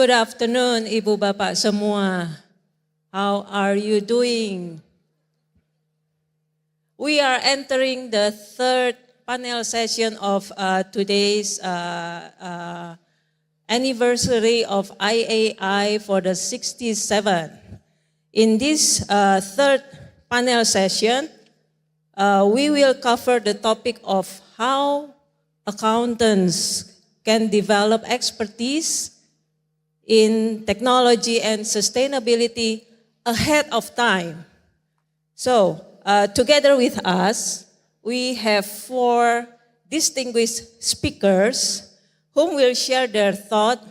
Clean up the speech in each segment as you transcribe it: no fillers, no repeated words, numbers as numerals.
Good afternoon, Ibu Bapak semua. How are you doing? We are entering the third panel session of today's anniversary of IAI for the 67. In this third panel session, we will cover the topic of how accountants can develop expertise in technology and sustainability ahead of time. So, together with us, we have 4 distinguished speakers whom will share their thought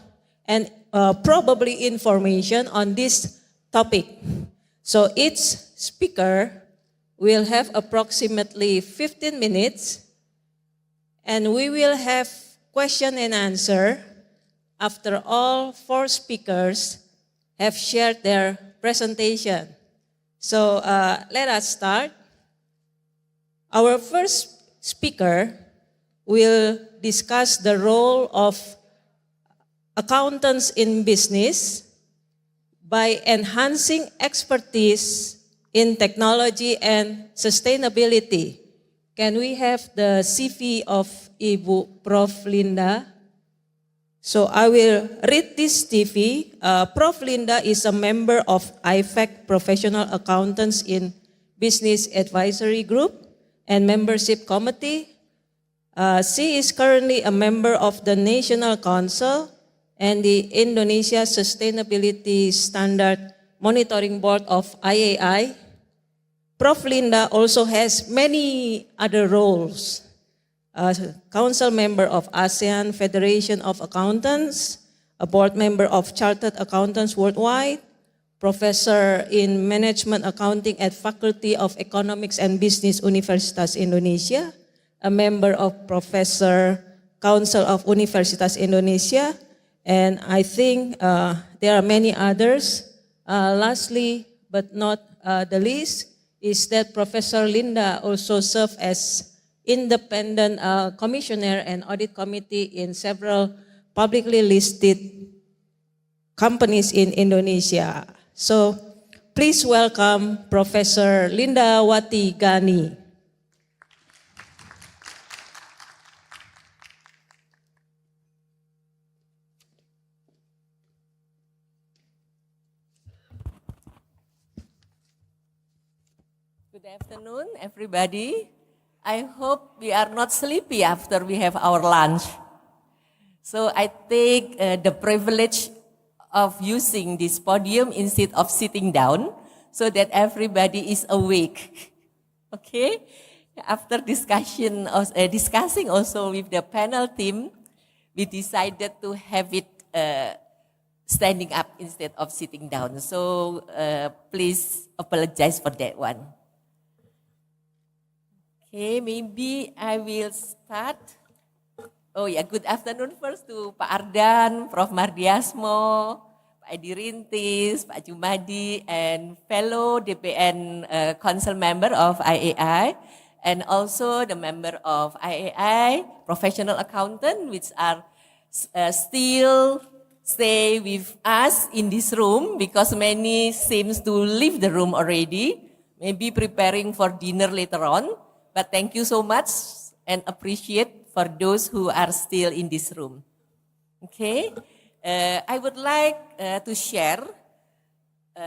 and probably information on this topic. So each speaker will have approximately 15 minutes, and we will have question and answer after all 4 speakers have shared their presentation. So let us start. Our first speaker will discuss the role of accountants in business by enhancing expertise in technology and sustainability. Can we have the CV of Ibu Prof. Linda? So I will read this CV. Prof. Linda is a member of IFAC Professional Accountants in Business Advisory Group and Membership Committee. She is currently a member of the National Council and the Indonesia Sustainability Standard Monitoring Board of IAI. Prof. Linda also has many other roles. Council member of ASEAN Federation of Accountants, a board member of Chartered Accountants Worldwide, professor in Management Accounting at Faculty of Economics and Business Universitas Indonesia, a member of Professor Council of Universitas Indonesia, and I think there are many others. Lastly, but not the least, is that Professor Linda also served as independent commissioner and audit committee in several publicly listed companies in Indonesia. So please welcome Professor Lindawati Gani. Good afternoon, everybody. I hope we are not sleepy after we have our lunch. So I take the privilege of using this podium instead of sitting down so that everybody is awake. Okay? After discussing also with the panel team, we decided to have it standing up instead of sitting down. So please apologize for that one. Okay, maybe I will start. Oh ya, good afternoon first to Pak Ardan, Prof. Mardiasmo, Pak Edi Rintis, Pak Jumadi, and fellow DPN Council member of IAI, and also the member of IAI, professional accountant, which are still stay with us in this room because many seems to leave the room already, maybe preparing for dinner later on. But thank you so much and appreciate for those who are still in this room. Okay, I would like to share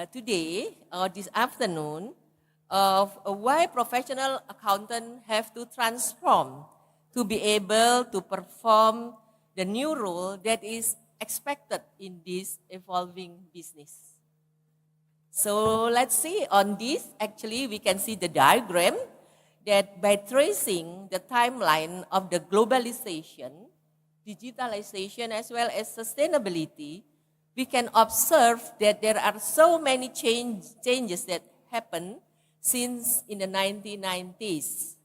today or this afternoon of why professional accountants have to transform to be able to perform the new role that is expected in this evolving business. So let's see on this, actually we can see the diagram that by tracing the timeline of the globalization, digitalization, as well as sustainability, we can observe that there are so many changes that happen since in the 1990s.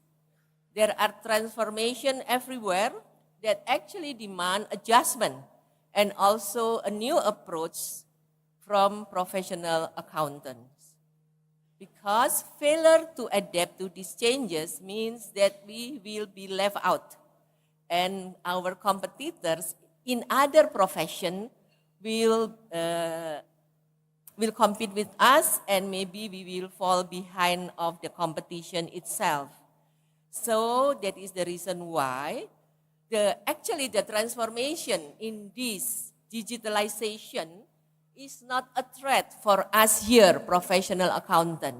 There are transformations everywhere that actually demand adjustment and also a new approach from professional accountants. Because failure to adapt to these changes means that we will be left out and our competitors in other professions will compete with us, and maybe we will fall behind of the competition itself. So that is the reason why actually the transformation in this digitalization is not a threat for us here, professional accountant,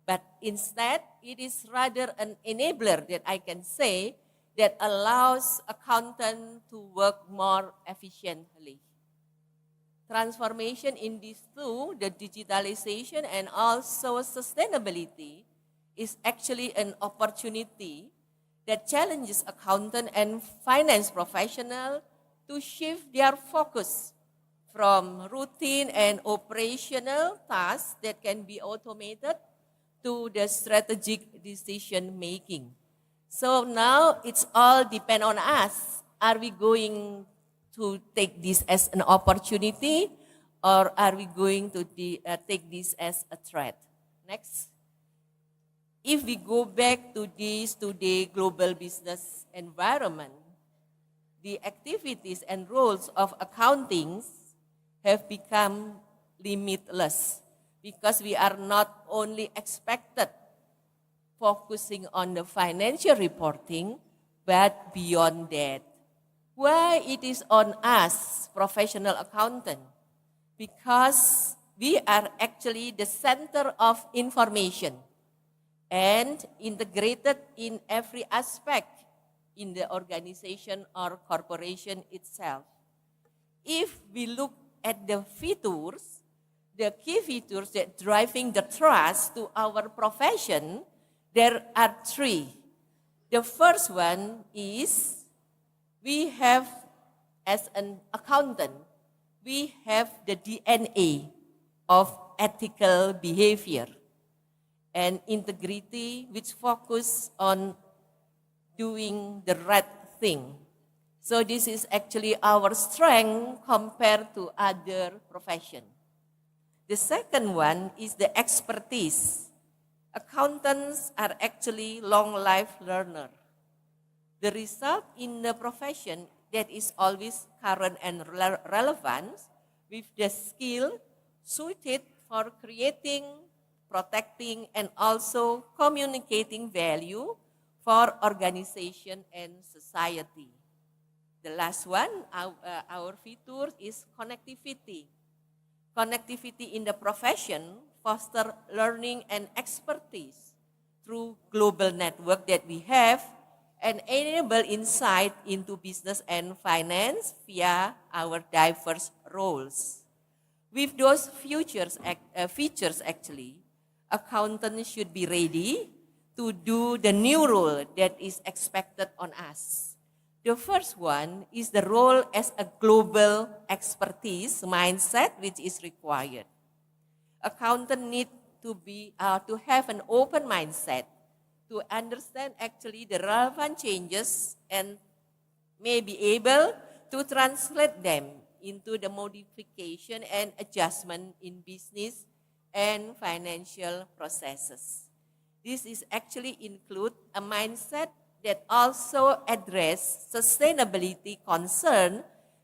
but instead it is rather an enabler that I can say that allows accountant to work more efficiently. Transformation in these two, the digitalization and also sustainability, is actually an opportunity that challenges accountant and finance professional to shift their focus from routine and operational tasks that can be automated to the strategic decision making. So now it's all depend on us. Are we going to take this as an opportunity, or are we going to take this as a threat? Next. If we go back to this today global business environment, the activities and roles of accounting have become limitless because we are not only expected focusing on the financial reporting, but beyond that. Why it is on us, professional accountant? Because we are actually the center of information and integrated in every aspect in the organization or corporation itself. If we look at the features, the key features that driving the trust to our profession, there are three. The first one is we have, as an accountant, we have the DNA of ethical behavior and integrity, which focus on doing the right thing. So this is actually our strength compared to other professions. The second one is the expertise. Accountants are actually long life learner. The result in the profession that is always current and relevant with the skill suited for creating, protecting, and also communicating value for organization and society. The last one, our feature is connectivity. Connectivity in the profession foster learning and expertise through global network that we have and enable insight into business and finance via our diverse roles. With those features actually, accountants should be ready to do the new role that is expected on us. The first one is the role as a global expertise mindset which is required. Accountant need to have an open mindset to understand actually the relevant changes and may be able to translate them into the modification and adjustment in business and financial processes. This is actually include a mindset that also address sustainability concern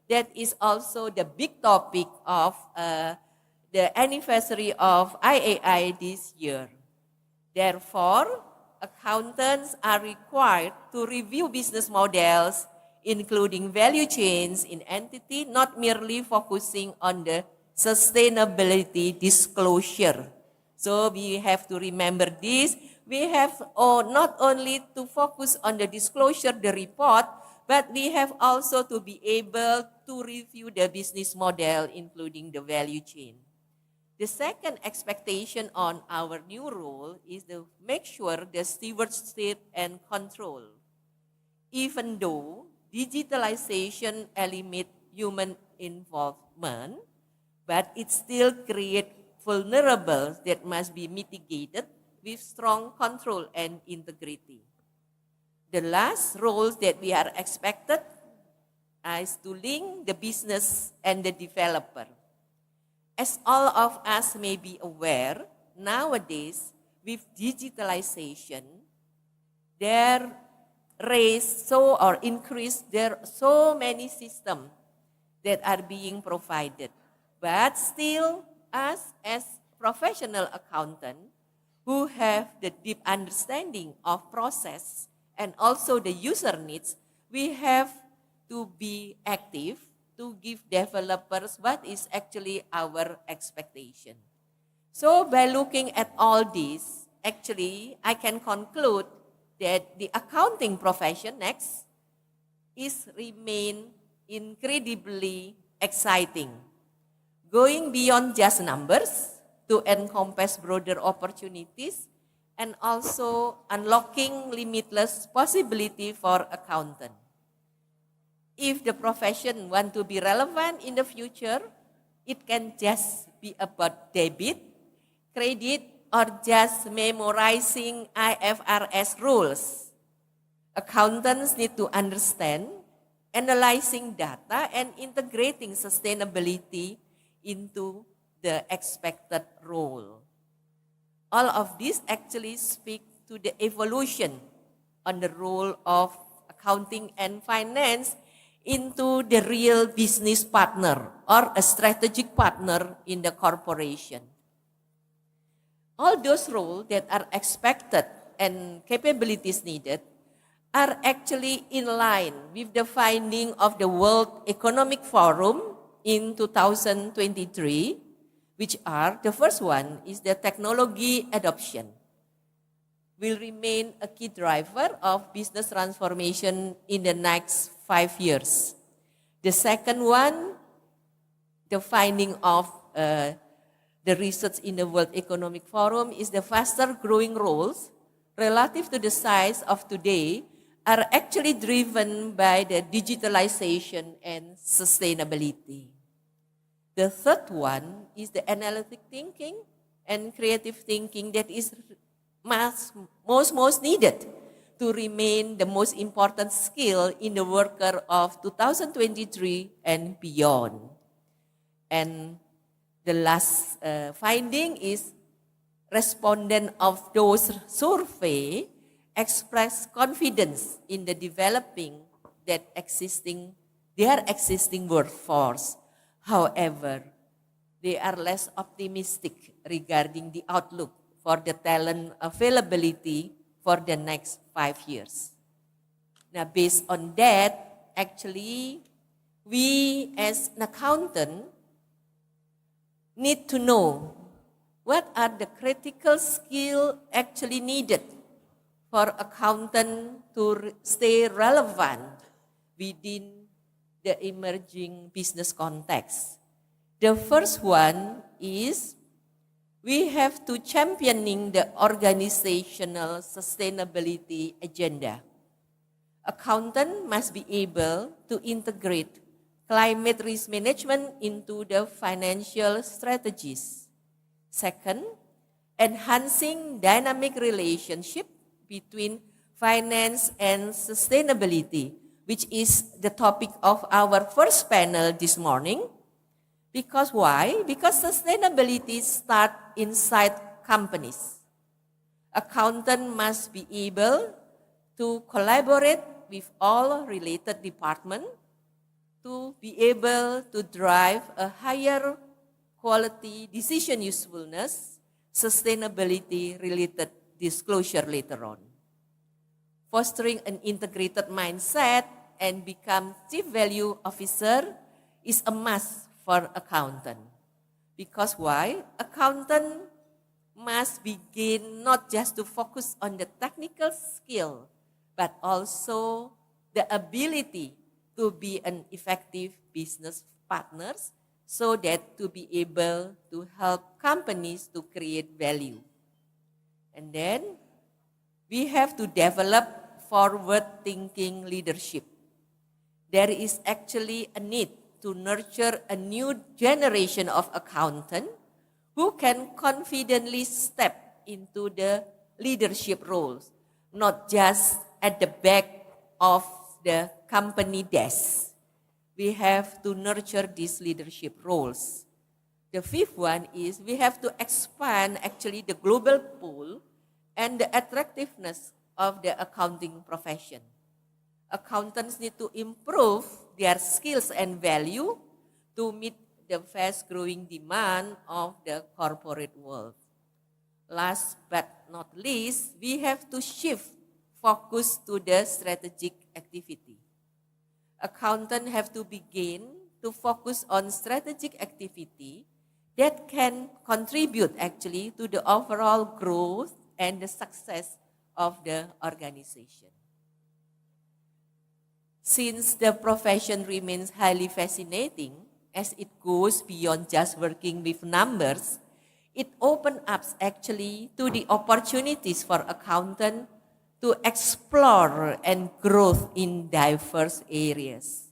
that is also the big topic of the anniversary of IAI this year. Therefore, accountants are required to review business models, including value chains in entity, not merely focusing on the sustainability disclosure. So we have to remember this. We have not only to focus on the disclosure, the report, but we have also to be able to review the business model, including the value chain. The second expectation on our new role is to make sure the stewardship and control. Even though digitalization eliminates human involvement, but it still creates vulnerables that must be mitigated with strong control and integrity. The last roles that we are expected is to link the business and the developer. As all of us may be aware, nowadays with digitalization, there are so many systems that are being provided. But still, us as professional accountant who have the deep understanding of process and also the user needs, we have to be active to give developers what is actually our expectation. So by looking at all this, actually I can conclude that the accounting profession next is remain incredibly exciting, going beyond just numbers to encompass broader opportunities and also unlocking limitless possibility for accountant. If the profession want to be relevant in the future, it can just be about debit, credit, or just memorizing IFRS rules. Accountants need to understand, analyzing data, and integrating sustainability into the expected role. All of this actually speak to the evolution on the role of accounting and finance into the real business partner or a strategic partner in the corporation. All those roles that are expected and capabilities needed are actually in line with the finding of the World Economic Forum in 2023, which are, the first one is the technology adoption will remain a key driver of business transformation in the next 5 years. The second one, the finding of the research in the World Economic Forum is the faster growing roles relative to the size of today are actually driven by the digitalization and sustainability. The third one is the analytic thinking and creative thinking that is most needed to remain the most important skill in the worker of 2023 and beyond. And the last finding is respondent of those survey express confidence in the developing their existing workforce. However, they are less optimistic regarding the outlook for the talent availability for the next 5 years. Now, based on that, actually, we as an accountant need to know what are the critical skills actually needed for accountant to stay relevant within the emerging business context. The first one is we have to championing the organizational sustainability agenda. Accountant must be able to integrate climate risk management into the financial strategies. Second, enhancing dynamic relationship between finance and sustainability, which is the topic of our first panel this morning. Because why? Because sustainability starts inside companies. Accountant must be able to collaborate with all related departments to be able to drive a higher quality decision usefulness, sustainability related disclosure later on. Fostering an integrated mindset and become chief value officer is a must for accountant. Because why? Accountant must begin not just to focus on the technical skill, but also the ability to be an effective business partners so that to be able to help companies to create value. And then we have to develop forward-thinking leadership. There is actually a need to nurture a new generation of accountants who can confidently step into the leadership roles, not just at the back of the company desk. We have to nurture these leadership roles. The fifth one is we have to expand actually the global pool and the attractiveness of the accounting profession. Accountants need to improve their skills and value to meet the fast-growing demand of the corporate world. Last but not least, we have to shift focus to the strategic activity. Accountants have to begin to focus on strategic activity that can contribute actually to the overall growth and the success of the organization. Since the profession remains highly fascinating, as it goes beyond just working with numbers, it opens up actually to the opportunities for accountants to explore and grow in diverse areas.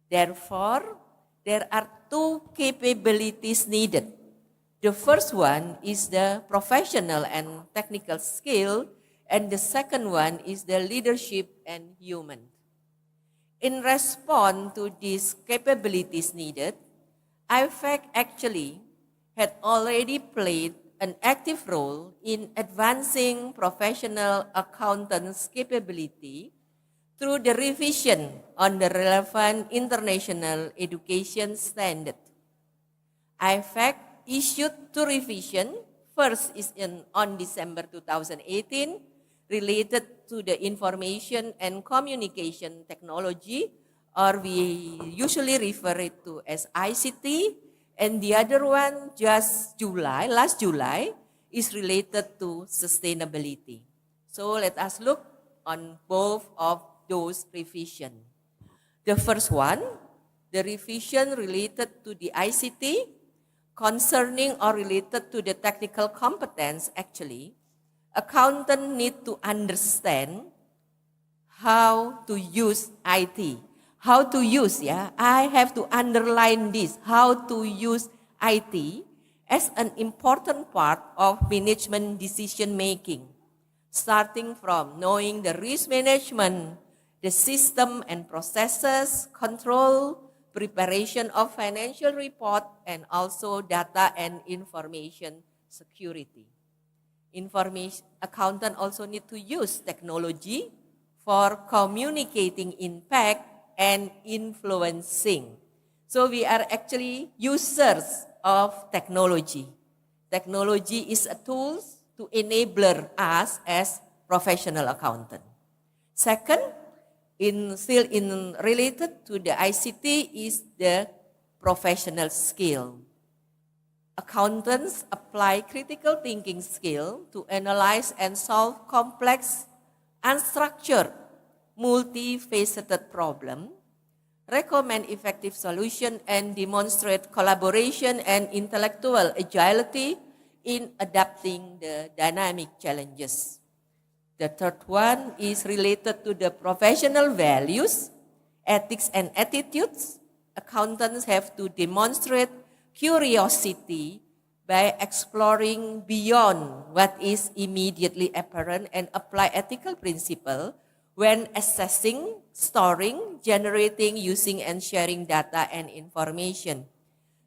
Therefore, there are two capabilities needed. The first one is the professional and technical skill, and the second one is the leadership and human. In response to these capabilities needed, IFAC actually had already played an active role in advancing professional accountants' capability through the revision on the relevant international education standard. IFAC issued two revisions. First is on December 2018, related to the information and communication technology, or we usually refer it to as ICT, and the other one last July, is related to sustainability. So let us look on both of those revisions. The first one, the revision related to the ICT, concerning or related to the technical competence actually, accountants need to understand how to use IT. How to use, I have to underline this, how to use IT as an important part of management decision making, starting from knowing the risk management, the system and processes, control, preparation of financial report, and also data and information security. Accountant also need to use technology for communicating impact and influencing. So we are actually users of technology. Technology is a tool to enable us as professional accountant. Second, still related to the ICT is the professional skill. Accountants apply critical thinking skill to analyze and solve complex, unstructured, multifaceted problem, recommend effective solution, and demonstrate collaboration and intellectual agility in adapting the dynamic challenges. The third one is related to the professional values, ethics, and attitudes. Accountants have to demonstrate curiosity by exploring beyond what is immediately apparent and apply ethical principles when assessing, storing, generating, using, and sharing data and information.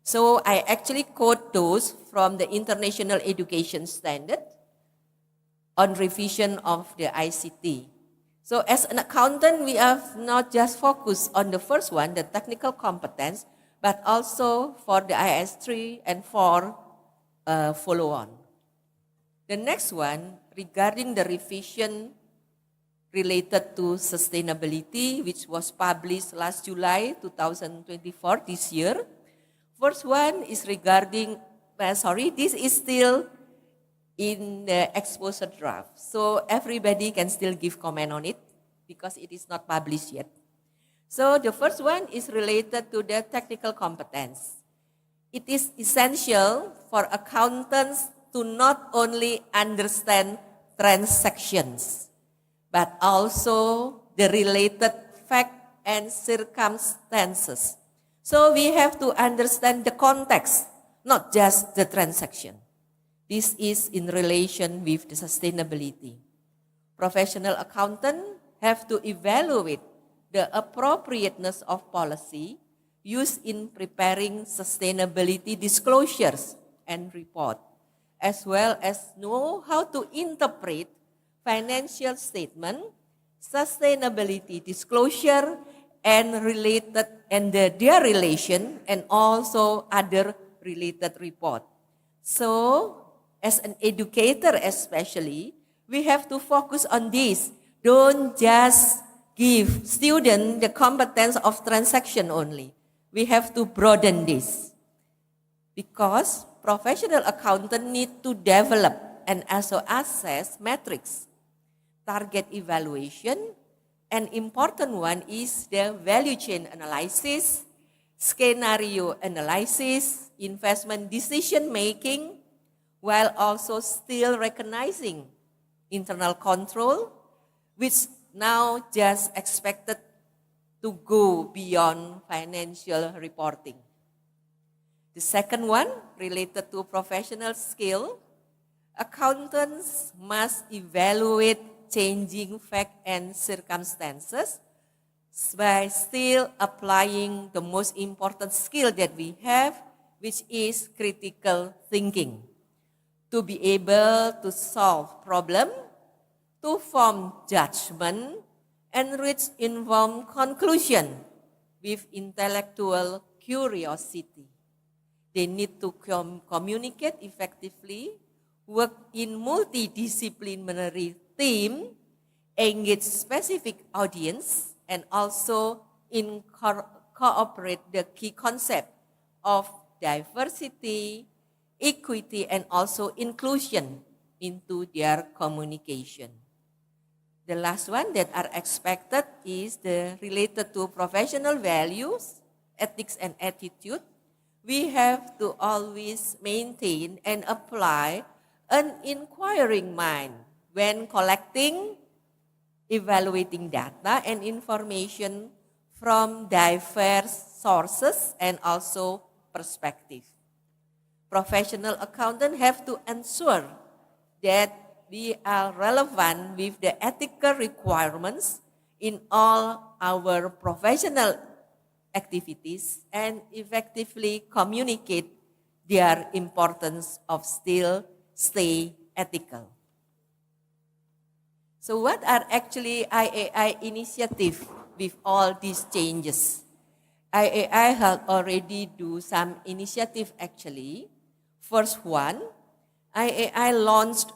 So I actually quote those from the International Education Standard on revision of the ICT. So as an accountant, we have not just focused on the first one, the technical competence, but also for the IAS 3 and 4 follow-on. The next one, regarding the revision related to sustainability, which was published last July 2024, this year. First one is regarding, this is still in the exposure draft. So everybody can still give comment on it because it is not published yet. So the first one is related to the technical competence. It is essential for accountants to not only understand transactions, but also the related fact and circumstances. So we have to understand the context, not just the transaction. This is in relation with the sustainability. Professional accountants have to evaluate the appropriateness of policy used in preparing sustainability disclosures and report, as well as know how to interpret financial statement, sustainability disclosure, and related and their relation and also other related report. So as an educator especially, we have to focus on this. Don't just give students the competence of transaction only. We have to broaden this. Because professional accountant need to develop and also assess metrics, target evaluation, an important one is the value chain analysis, scenario analysis, investment decision making, while also still recognizing internal control, which now just expected to go beyond financial reporting. The second one, related to professional skill, accountants must evaluate changing facts and circumstances by still applying the most important skill that we have, which is critical thinking. To be able to solve problems, to form judgment, and reach informed conclusion with intellectual curiosity. They need to communicate effectively, work in multidisciplinary team, engage specific audience, and also incorporate the key concept of diversity, equity, and also inclusion into their communication. The last one that are expected is the related to professional values, ethics, and attitude. We have to always maintain and apply an inquiring mind when collecting, evaluating data and information from diverse sources and also perspective. Professional accountants have to ensure that we are relevant with the ethical requirements in all our professional activities and effectively communicate their importance of still stay ethical. So what are actually IAI initiatives with all these changes? IAI has already do some initiative actually. First one, IAI launched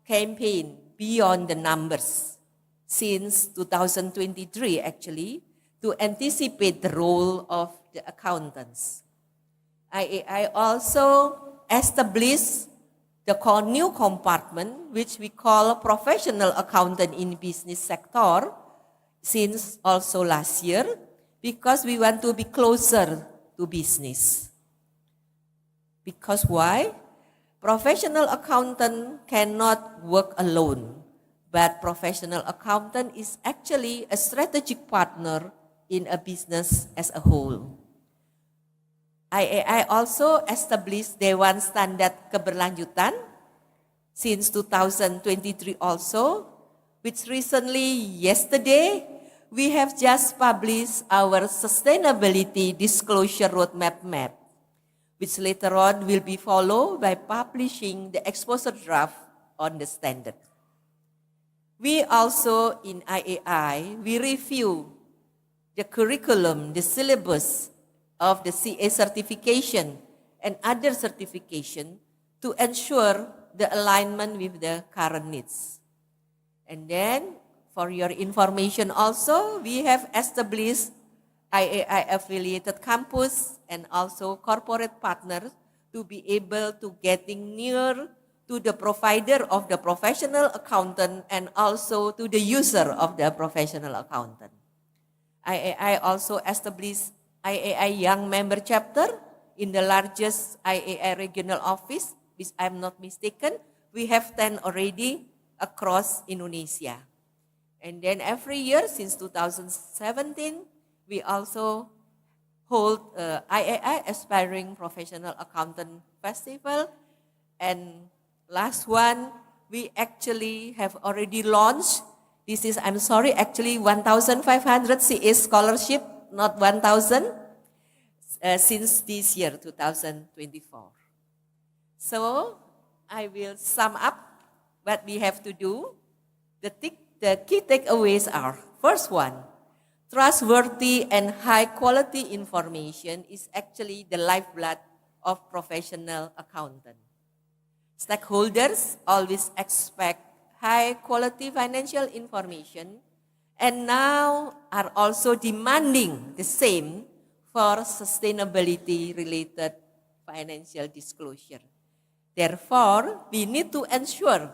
campaign Beyond the Numbers since 2023 actually, to anticipate the role of the accountants. IAI also established the new compartment which we call professional accountant in business sector since also last year because we want to be closer to business. Because why? Professional accountant cannot work alone, but professional accountant is actually a strategic partner in a business as a whole. IAI also established Dewan Standar Keberlanjutan since 2023 also, which recently, yesterday, we have just published our sustainability disclosure roadmap map, which later on will be followed by publishing the exposure draft on the standard. We also, in IAI, we review the curriculum, the syllabus of the CA certification and other certification to ensure the alignment with the current needs. And then, for your information also, we have established IAI affiliated campus and also corporate partners to be able to getting near to the provider of the professional accountant and also to the user of the professional accountant. IAI also established IAI Young Member Chapter in the largest IAI regional office, which I'm not mistaken, we have 10 already across Indonesia. And then every year since 2017, we also hold IAI Aspiring Professional Accountant Festival. And last one, we actually have already launched. This is, I'm sorry, actually 1,500 CA scholarship, not 1,000, since this year, 2024. So I will sum up what we have to do. The key takeaways are, first one, Trustworthy and high quality information is actually the lifeblood of professional accountant. Stakeholders always expect high quality financial information and now are also demanding the same for sustainability related financial disclosure. Therefore, we need to ensure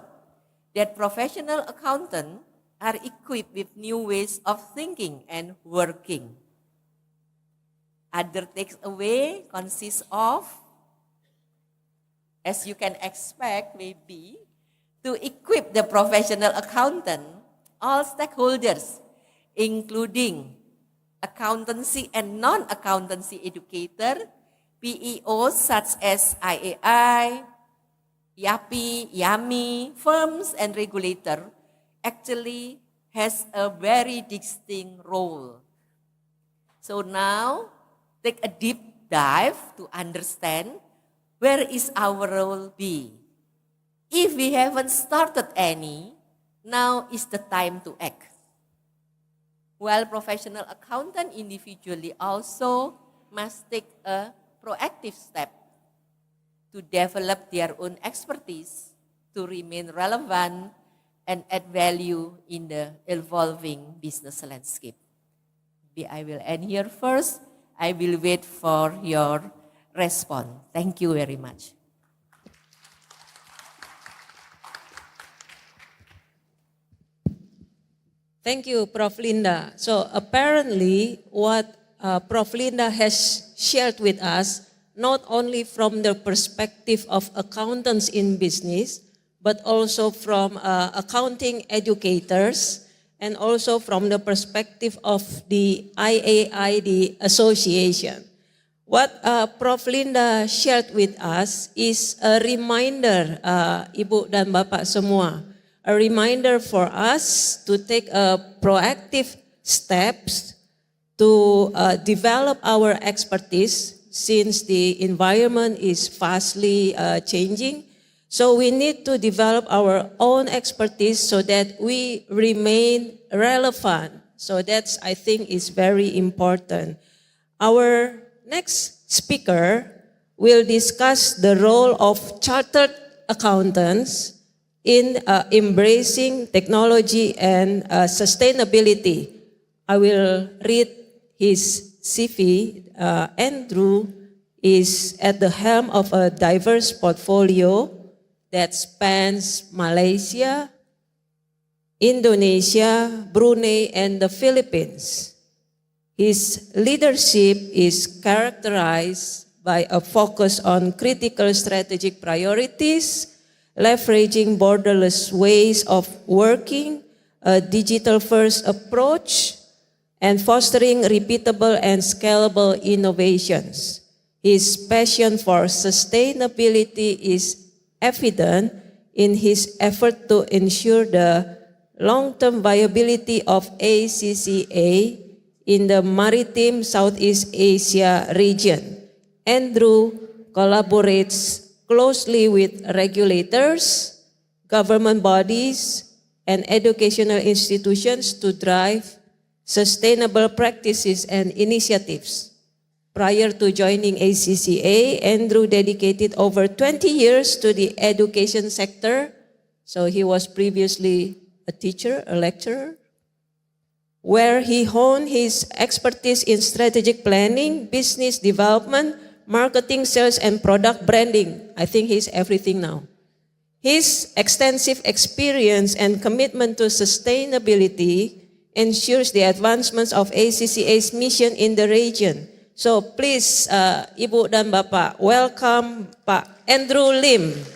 that professional accountants are equipped with new ways of thinking and working. Other takeaway consists of, as you can expect, maybe, to equip the professional accountant, all stakeholders, including accountancy and non-accountancy educator, PEOs such as IAI, YAPI, YAMI, firms and regulator, actually has a very distinct role. So now, take a deep dive to understand where is our role be. If we haven't started any, now is the time to act. While professional accountant individually also must take a proactive step to develop their own expertise to remain relevant and add value in the evolving business landscape. I will end here first. I will wait for your response. Thank you very much. Thank you, Prof. Linda. So apparently what Prof. Linda has shared with us, not only from the perspective of accountants in business, but also from accounting educators, and also from the perspective of the IAI, the association. What Prof. Linda shared with us is a reminder, Ibu dan Bapak semua, a reminder for us to take proactive steps to develop our expertise since the environment is fastly changing. So we need to develop our own expertise so that we remain relevant. So that's, I think, is very important. Our next speaker will discuss the role of chartered accountants in embracing technology and sustainability. I will read his CV. Andrew is at the helm of a diverse portfolio that spans Malaysia, Indonesia, Brunei, and the Philippines. His leadership is characterized by a focus on critical strategic priorities, leveraging borderless ways of working, a digital-first approach, and fostering repeatable and scalable innovations. His passion for sustainability is evident in his effort to ensure the long-term viability of ACCA in the maritime Southeast Asia region. Andrew collaborates closely with regulators, government bodies, and educational institutions to drive sustainable practices and initiatives. Prior to joining ACCA, Andrew dedicated over 20 years to the education sector. So he was previously a teacher, a lecturer, where he honed his expertise in strategic planning, business development, marketing, sales, and product branding. I think he's everything now. His extensive experience and commitment to sustainability ensures the advancements of ACCA's mission in the region. So please, Ibu dan Bapak, welcome Pak Andrew Lim.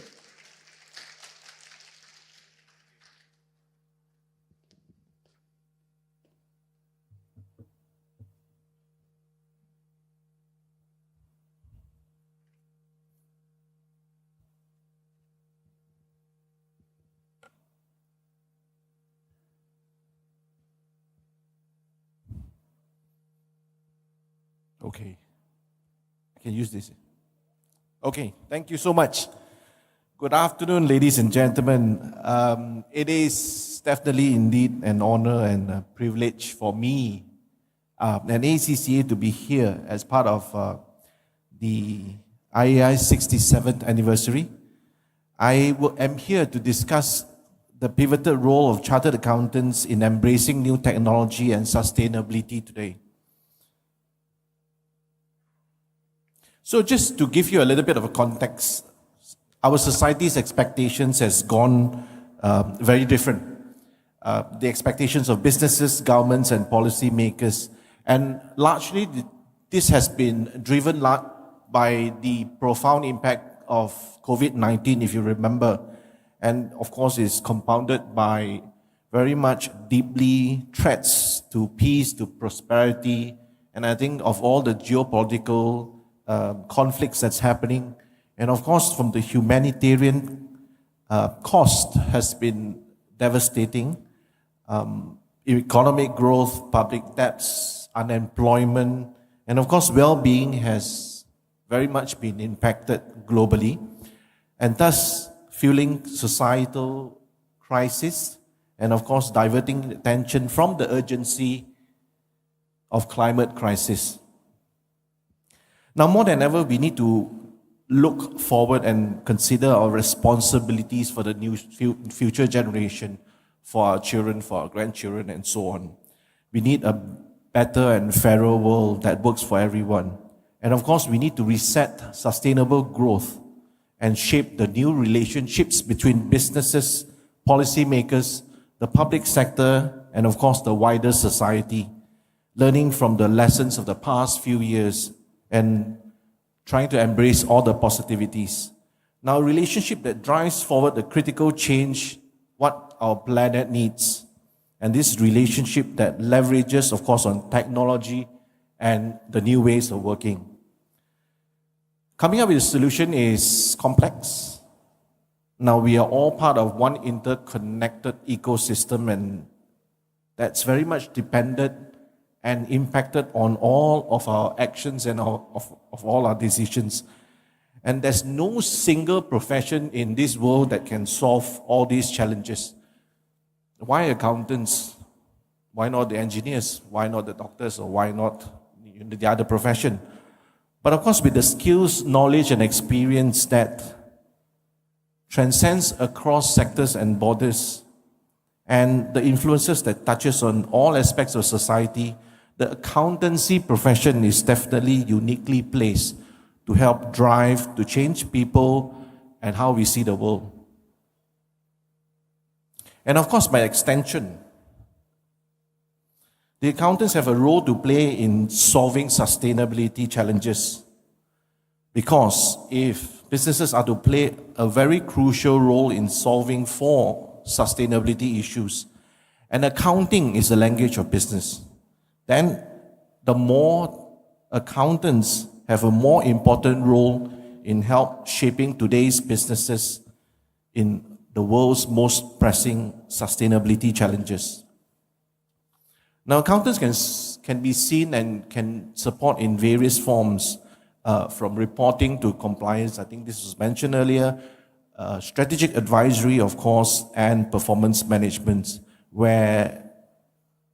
Okay, I can use this. Okay, thank you so much. Good afternoon, ladies and gentlemen. It is definitely indeed an honor and a privilege for me and ACCA to be here as part of the IAI 67th anniversary. am here to discuss the pivotal role of chartered accountants in embracing new technology and sustainability today. So just to give you a little bit of a context, our society's expectations has gone very different. The expectations of businesses, governments, and policymakers, and largely this has been driven by the profound impact of COVID-19, if you remember, and of course is compounded by very much deeply threats to peace, to prosperity, and I think of all the geopolitical conflicts that's happening, and of course from the humanitarian cost has been devastating. Economic growth, public debts, unemployment, and of course well-being has very much been impacted globally, and thus fueling societal crisis, and of course diverting attention from the urgency of climate crisis. Now more than ever, we need to look forward and consider our responsibilities for the new future generation, for our children, for our grandchildren, and so on. We need a better and fairer world that works for everyone. And of course, we need to reset sustainable growth and shape the new relationships between businesses, policymakers, the public sector, and of course the wider society, learning from the lessons of the past few years and trying to embrace all the positivities. Now, a relationship that drives forward the critical change what our planet needs, and this relationship that leverages, of course, on technology and the new ways of working. Coming up with a solution is complex. Now, we are all part of one interconnected ecosystem, and that's very much dependent and impacted on all of our actions and of all our decisions. And there's no single profession in this world that can solve all these challenges. Why accountants? Why not the engineers? Why not the doctors? Or why not the other profession? But of course, with the skills, knowledge, and experience that transcends across sectors and borders, and the influences that touches on all aspects of society, the accountancy profession is definitely uniquely placed to help drive, to change people and how we see the world. And of course, by extension, the accountants have a role to play in solving sustainability challenges. Because if businesses are to play a very crucial role in solving for sustainability issues, and accounting is the language of business, then the more accountants have a more important role in help shaping today's businesses in the world's most pressing sustainability challenges. Now, accountants can be seen and can support in various forms, from reporting to compliance. I think this was mentioned earlier, strategic advisory, of course, and performance management, where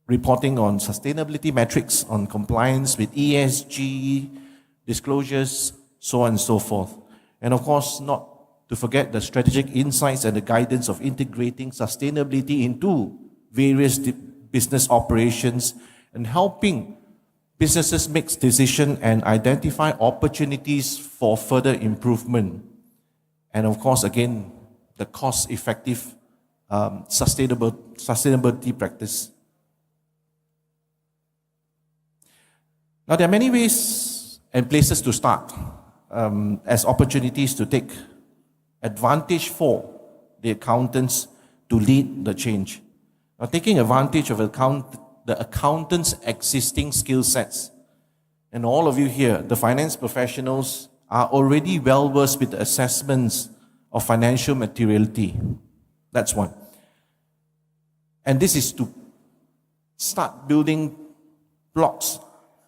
reporting on sustainability metrics, on compliance with ESG, disclosures, so on and so forth. And of course, not to forget the strategic insights and the guidance of integrating sustainability into various business operations and helping businesses make decisions and identify opportunities for further improvement. And of course, again, the cost-effective sustainability practice. Now, there are many ways and places to start as opportunities to take advantage for the accountants to lead the change. Now, taking advantage of the accountants' existing skill sets. And all of you here, the finance professionals, are already well versed with the assessments of financial materiality. That's one. And this is to start building blocks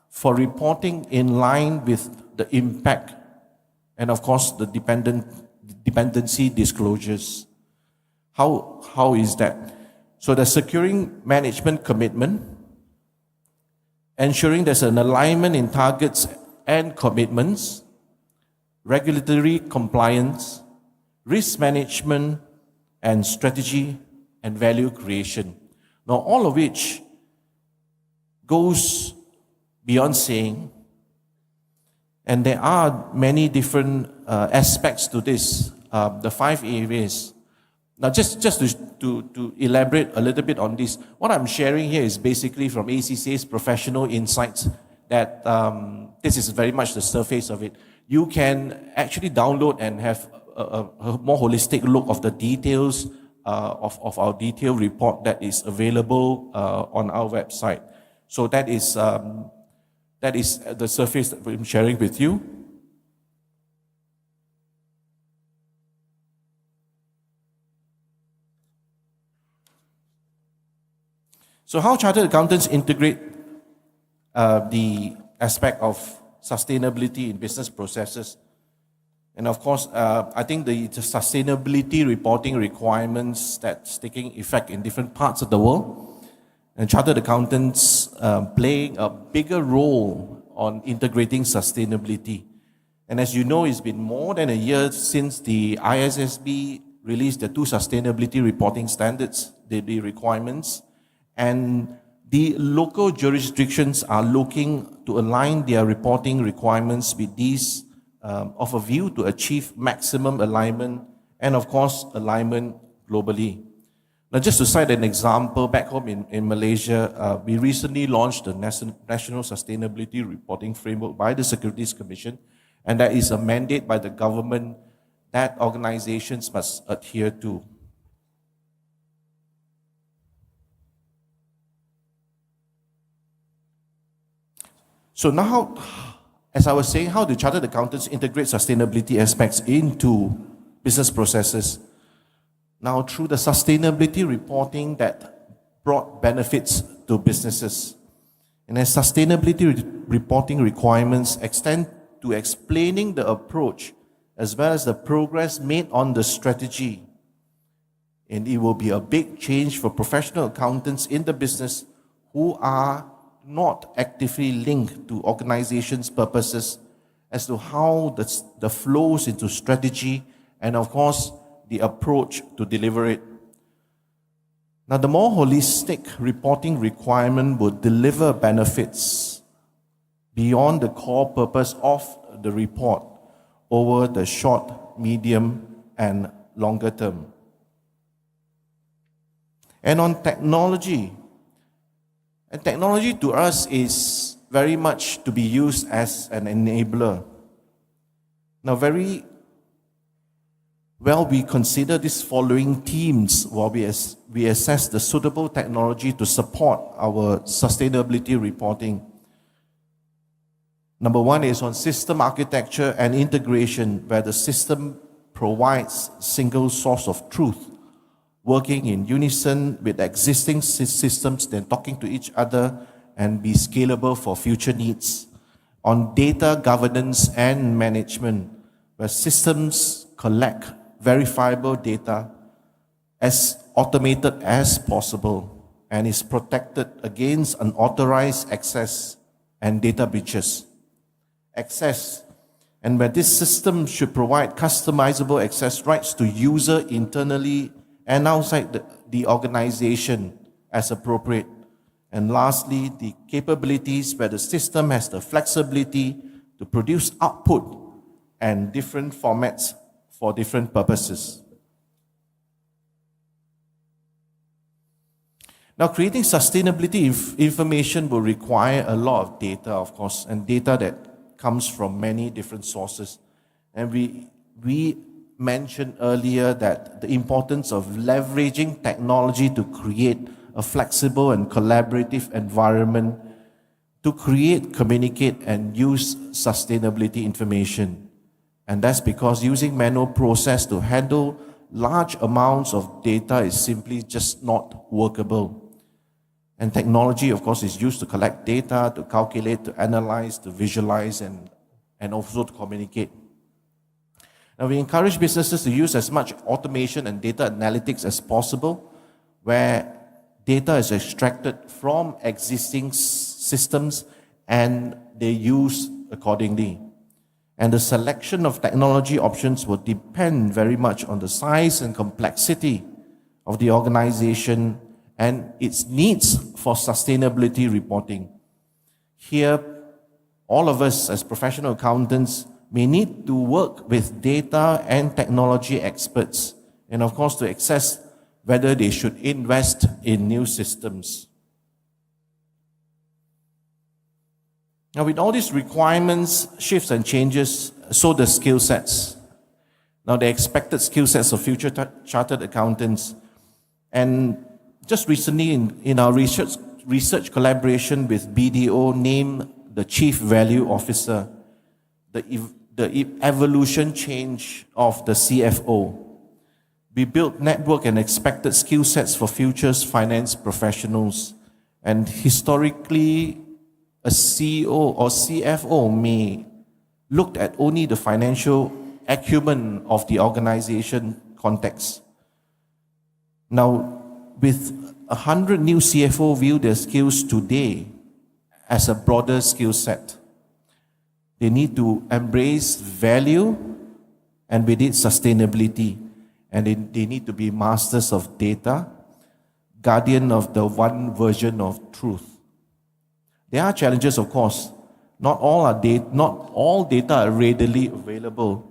for reporting in line with the impact and of course the dependency disclosures. How is that? So the securing management commitment ensuring there's an alignment in targets and commitments, regulatory compliance, risk management, and strategy and value creation. Now, all of which goes beyond saying, and there are many different aspects to this, the 5 areas. Now, just to elaborate a little bit on this, what I'm sharing here is basically from ACCA's professional insights that this is very much the surface of it. You can actually download and have a more holistic look of the details of our detailed report that is available on our website. So that is the surface that I'm sharing with you. So how chartered accountants integrate the aspect of sustainability in business processes. And of course, I think the sustainability reporting requirements that's taking effect in different parts of the world, and chartered accountants playing a bigger role on integrating sustainability. And as you know, it's been more than a year since the ISSB released the 2 sustainability reporting standards, the requirements, and the local jurisdictions are looking to align their reporting requirements with these of a view to achieve maximum alignment and, of course, alignment globally. Now, just to cite an example, back home in Malaysia, we recently launched the National Sustainability Reporting Framework by the Securities Commission, and that is a mandate by the government that organizations must adhere to. So now, as I was saying, how do chartered accountants integrate sustainability aspects into business processes? Now, through the sustainability reporting that brought benefits to businesses. And as sustainability reporting requirements extend to explaining the approach as well as the progress made on the strategy. And it will be a big change for professional accountants in the business who are not actively linked to organizations' purposes as to how the flows into strategy and, of course, the approach to deliver it. Now, the more holistic reporting requirement will deliver benefits beyond the core purpose of the report over the short, medium, and longer term. And on technology, and technology to us is very much to be used as an enabler. Now, very well, we consider these following themes while we assess the suitable technology to support our sustainability reporting. Number 1 is on system architecture and integration, where the system provides single source of truth, working in unison with existing systems, then talking to each other and be scalable for future needs. On data governance and management, where systems collect verifiable data as automated as possible and is protected against unauthorized access and data breaches. Access, and where this system should provide customizable access rights to user internally and outside the organization as appropriate. And lastly, the capabilities where the system has the flexibility to produce output and different formats for different purposes. Now, creating sustainability information will require a lot of data, of course, and data that comes from many different sources. And we mentioned earlier that the importance of leveraging technology to create a flexible and collaborative environment to create, communicate, and use sustainability information. And that's because using manual process to handle large amounts of data is simply just not workable. And technology, of course, is used to collect data, to calculate, to analyze, to visualize, and also to communicate. Now, we encourage businesses to use as much automation and data analytics as possible, where data is extracted from existing systems and they use accordingly. And the selection of technology options will depend very much on the size and complexity of the organization and its needs for sustainability reporting. Here, all of us as professional accountants may need to work with data and technology experts, and of course to assess whether they should invest in new systems. Now, with all these requirements, shifts and changes, so the skill sets. Now, the expected skill sets of future chartered accountants. And just recently in our research collaboration with BDO, named the Chief Value Officer, the evolution change of the CFO. We built network and expected skill sets for futures finance professionals. And historically, a CEO or CFO may look at only the financial acumen of the organization context. Now, with 100 new CFO view their skills today as a broader skill set. They need to embrace value and with it sustainability. And they need to be masters of data, guardian of the one version of truth. There are challenges, of course. Not all data are readily available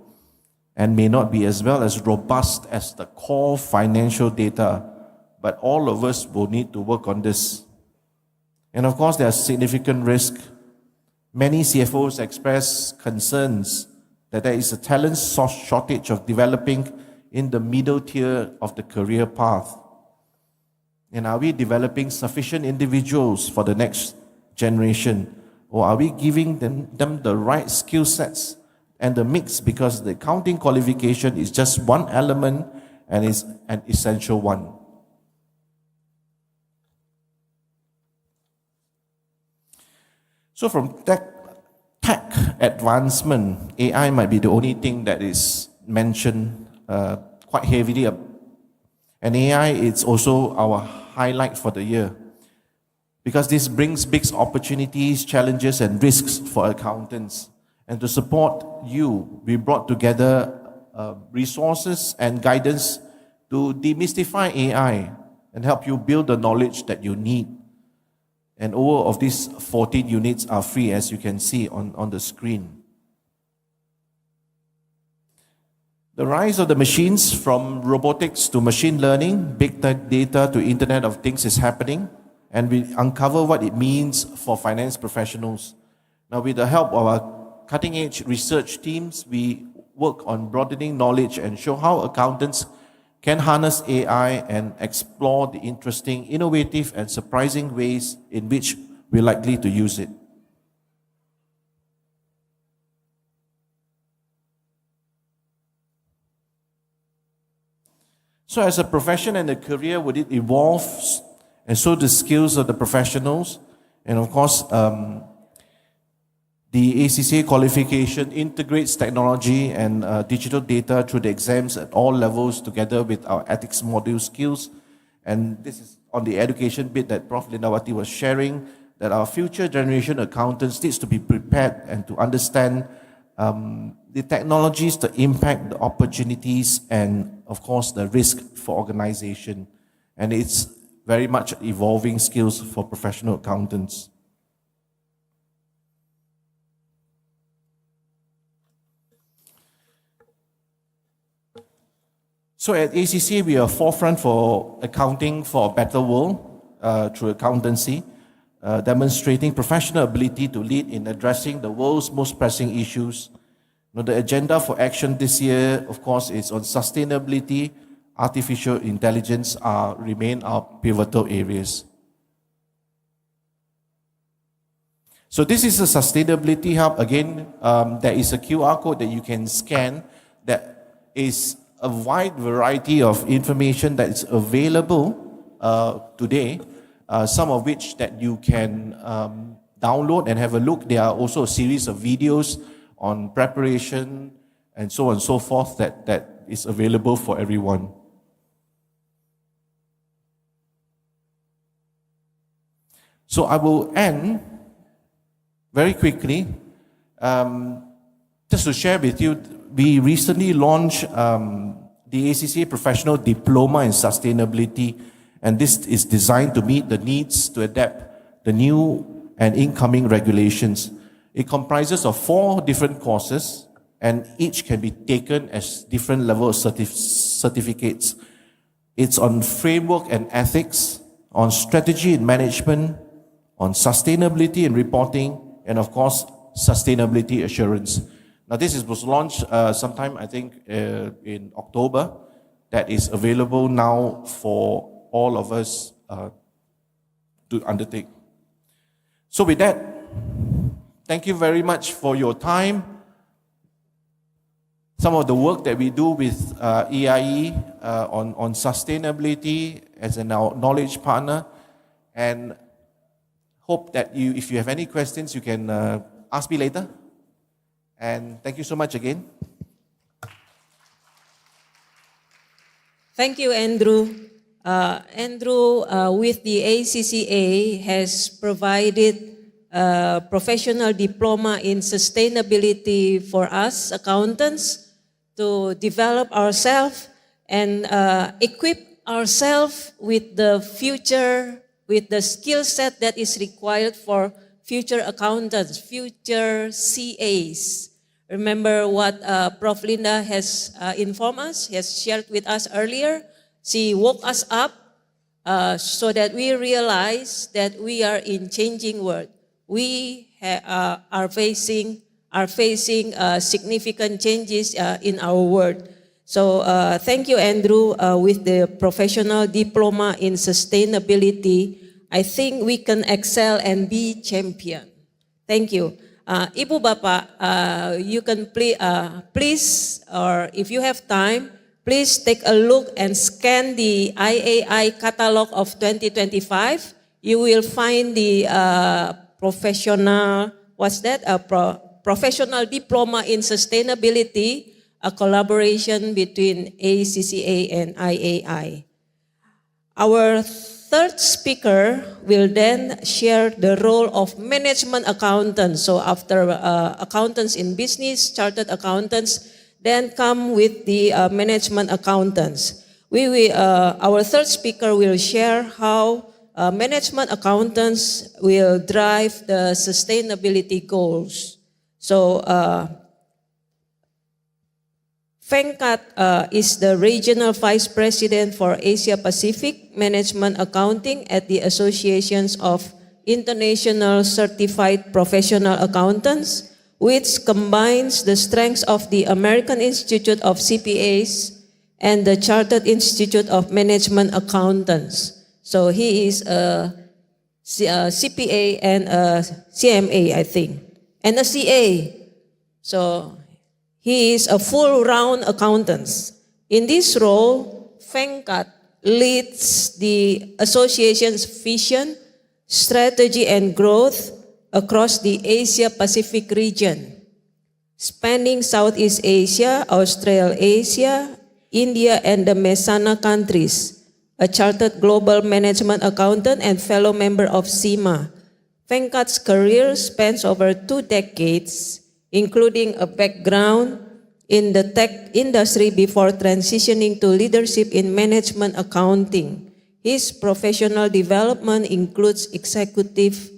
and may not be as well as robust as the core financial data, but all of us will need to work on this. And of course, there's significant risk. Many CFOs express concerns that there is a talent shortage of developing in the middle tier of the career path. And are we developing sufficient individuals for the next generation? Or are we giving them the right skill sets and the mix, because the accounting qualification is just one element and is an essential one. So from tech advancement, AI might be the only thing that is mentioned quite heavily. And AI is also our highlight for the year, because this brings big opportunities, challenges, and risks for accountants. And to support you, we brought together resources and guidance to demystify AI and help you build the knowledge that you need. And all of these 14 units are free, as you can see on the screen. The rise of the machines, from robotics to machine learning, big data to Internet of Things, is happening. And we uncover what it means for finance professionals. Now, with the help of our cutting-edge research teams, we work on broadening knowledge and show how accountants can harness AI and explore the interesting, innovative, and surprising ways in which we're likely to use it. So as a profession and a career, would it evolve? And so the skills of the professionals, and of course, the ACCA qualification integrates technology and digital data through the exams at all levels, together with our ethics module skills. And this is on the education bit that Prof. Lindawati was sharing, that our future generation accountants needs to be prepared and to understand the technologies, the impact, the opportunities, and of course the risk for organization. And it's very much evolving skills for professional accountants. So at ACCA, we are forefront for accounting for a better world through accountancy, demonstrating professional ability to lead in addressing the world's most pressing issues. Now, the agenda for action this year, of course, is on sustainability. Artificial intelligence remain our pivotal areas. So this is a sustainability hub. Again, there is a QR code that you can scan that is a wide variety of information that is available today, some of which that you can download and have a look. There are also a series of videos on preparation and so on and so forth that is available for everyone. So I will end very quickly, just to share with you, we recently launched the ACCA Professional Diploma in Sustainability, and this is designed to meet the needs to adapt the new and incoming regulations. It comprises of 4 different courses, and each can be taken as different level of certificates. It's on framework and ethics, on strategy and management, on sustainability and reporting, and of course, sustainability assurance. Now, was launched sometime, I think, in October. That is available now for all of us to undertake. So with that, thank you very much for your time. Some of the work that we do with EIE on sustainability as a knowledge partner, and hope that if you have any questions, you can ask me later. And thank you so much again. Thank you, Andrew. Andrew, with the ACCA, has provided a professional diploma in sustainability for us accountants to develop ourselves and equip ourselves with the future, with the skill set that is required for future accountants, future CAs. Remember what Prof. Linda has informed us, has shared with us earlier. She woke us up so that we realize that we are in changing world. We are facing significant changes in our world. So thank you, Andrew, with the professional diploma in sustainability. I think we can excel and be champion. Thank you. Ibu Bapak, you can please, or if you have time, please take a look and scan the IAI catalog of 2025. You will find the professional, professional diploma in sustainability, a collaboration between ACCA and IAI. Our third speaker will then share the role of management accountants. So after accountants in business, chartered accountants, then come with the management accountants. Our third speaker will share how management accountants will drive the sustainability goals. So Venkkat is the Regional Vice President for Asia Pacific Management Accounting at the Associations of International Certified Professional Accountants, which combines the strengths of the American Institute of CPAs and the Chartered Institute of Management Accountants. So he is a CPA and a CMA, I think, and a CA. So he is a full-round accountant. In this role, Venkkat leads the association's vision, strategy, and growth across the Asia-Pacific region, spanning Southeast Asia, Australasia, India, and the MESANA countries. A chartered global management accountant and fellow member of CIMA, Venkat's career spans over 2 decades, including a background in the tech industry before transitioning to leadership in management accounting. His professional development includes executive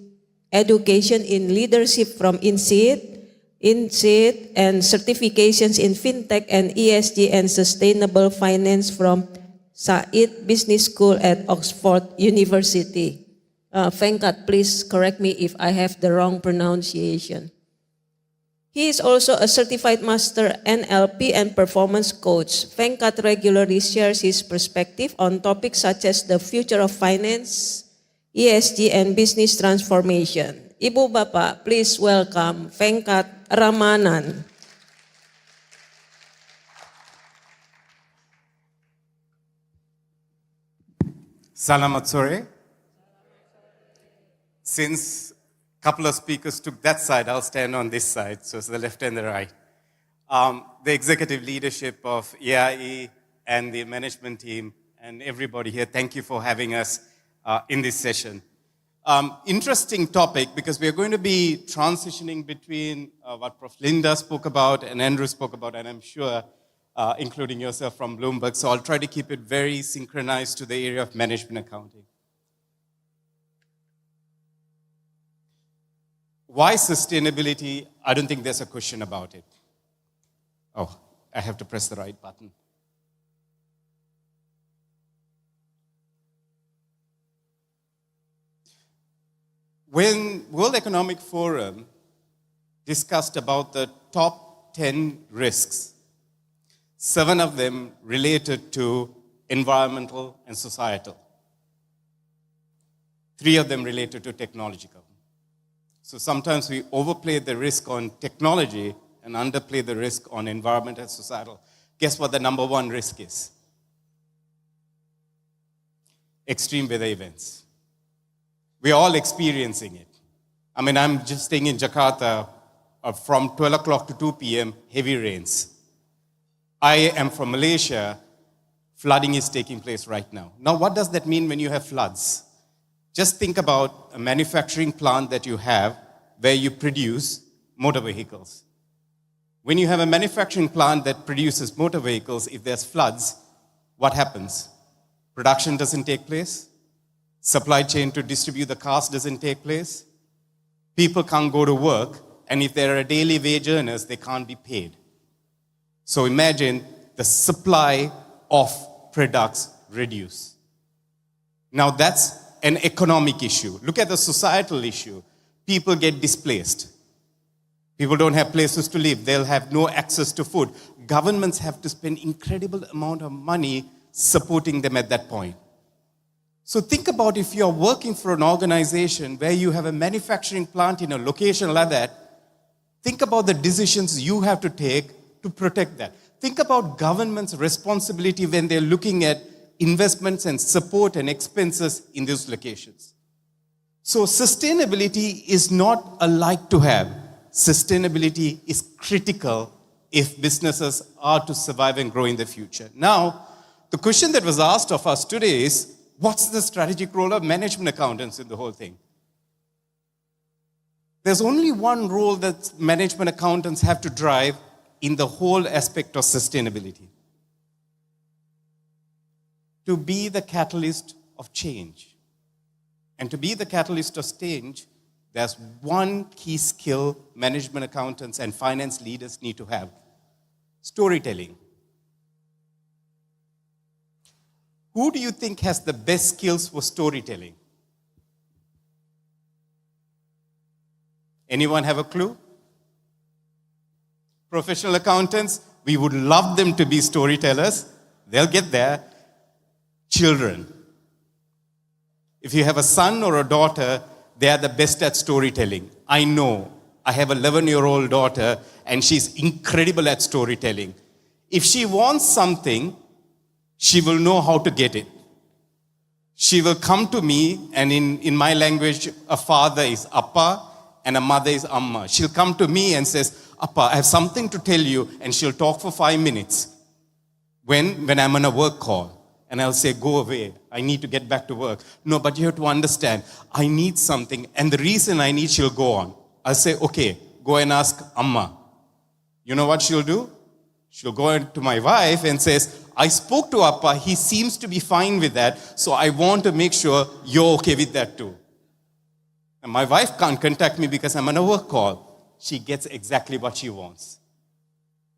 education in leadership from INSEAD, and certifications in FinTech and ESG and sustainable finance from Said Business School at Oxford University. Venkkat, please correct me if I have the wrong pronunciation. He is also a certified master NLP and performance coach. Venkkat regularly shares his perspective on topics such as the future of finance, ESG, and business transformation. Ibu Bapak, please welcome Venkkat Ramanan. Salamat sore. Since a couple of speakers took that side, I'll stand on this side, so it's the left and the right. The executive leadership of EIE and the management team and everybody here, thank you for having us in this session. Interesting topic because we are going to be transitioning between what Prof. Linda spoke about and Andrew spoke about, and I'm sure including yourself from Bloomberg. So I'll try to keep it very synchronized to the area of management accounting. Why sustainability? I don't think there's a question about it. Oh, I have to press the right button. When World Economic Forum discussed about the top 10 risks, 7 of them related to environmental and societal. 3 of them related to technological. So sometimes we overplay the risk on technology and underplay the risk on environment and societal. Guess what the number 1 risk is? Extreme weather events. We're all experiencing it. I mean, I'm just staying in Jakarta from 12 o'clock to 2 p.m., heavy rains. I am from Malaysia, flooding is taking place right now. Now, what does that mean when you have floods? Just think about a manufacturing plant that you have where you produce motor vehicles. When you have a manufacturing plant that produces motor vehicles, if there's floods, what happens? Production doesn't take place. Supply chain to distribute the cars doesn't take place. People can't go to work, and if there are daily wage earners, they can't be paid. So imagine the supply of products reduce. Now that's an economic issue. Look at the societal issue. People get displaced. People don't have places to live. They'll have no access to food. Governments have to spend incredible amount of money supporting them at that point. So think about if you're working for an organization where you have a manufacturing plant in a location like that, think about the decisions you have to take to protect that. Think about government's responsibility when they're looking at investments and support and expenses in those locations. So sustainability is not a like to have. Sustainability is critical if businesses are to survive and grow in the future. Now, the question that was asked of us today is, what's the strategic role of management accountants in the whole thing? There's only one role that management accountants have to drive in the whole aspect of sustainability. To be the catalyst of change. And to be the catalyst of change, there's one key skill management accountants and finance leaders need to have. Storytelling. Who do you think has the best skills for storytelling? Anyone have a clue? Professional accountants, we would love them to be storytellers. They'll get there. Children. If you have a son or a daughter, they are the best at storytelling. I know. I have an 11-year-old daughter, and she's incredible at storytelling. If she wants something, she will know how to get it. She will come to me, and in my language, a father is Appa, and a mother is Amma. She'll come to me and says, Appa, I have something to tell you, and she'll talk for 5 minutes. When I'm on a work call. And I'll say, go away. I need to get back to work. No, but you have to understand, I need something. And the reason I need, she'll go on. I'll say, okay, go and ask Amma. You know what she'll do? She'll go to my wife and says, I spoke to Appa. He seems to be fine with that. So I want to make sure you're okay with that too. And my wife can't contact me because I'm on a work call. She gets exactly what she wants.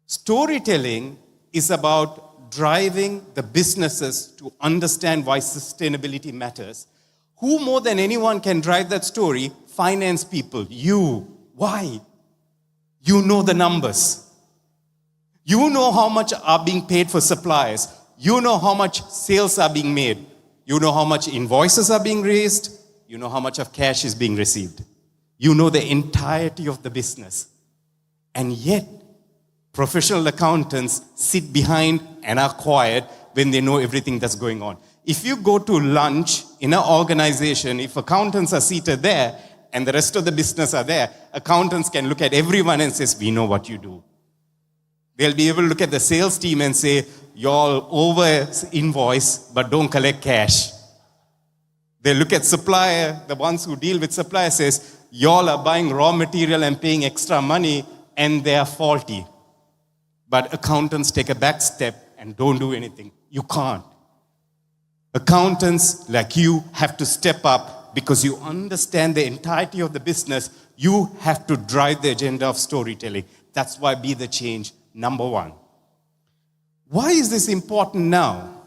Storytelling is about driving the businesses to understand why sustainability matters. Who more than anyone can drive that story? Finance people. You. Why? You know the numbers. You know how much are being paid for suppliers. You know how much sales are being made. You know how much invoices are being raised. You know how much of cash is being received. You know the entirety of the business. And yet, professional accountants sit behind and are quiet when they know everything that's going on. If you go to lunch in an organization, if accountants are seated there and the rest of the business are there, accountants can look at everyone and say, we know what you do. They'll be able to look at the sales team and say, y'all over invoice, but don't collect cash. They look at supplier, the ones who deal with supplier says, y'all are buying raw material and paying extra money and they are faulty. But accountants take a back step and don't do anything. You can't. Accountants like you have to step up because you understand the entirety of the business. You have to drive the agenda of storytelling. That's why be the change, number one. Why is this important now?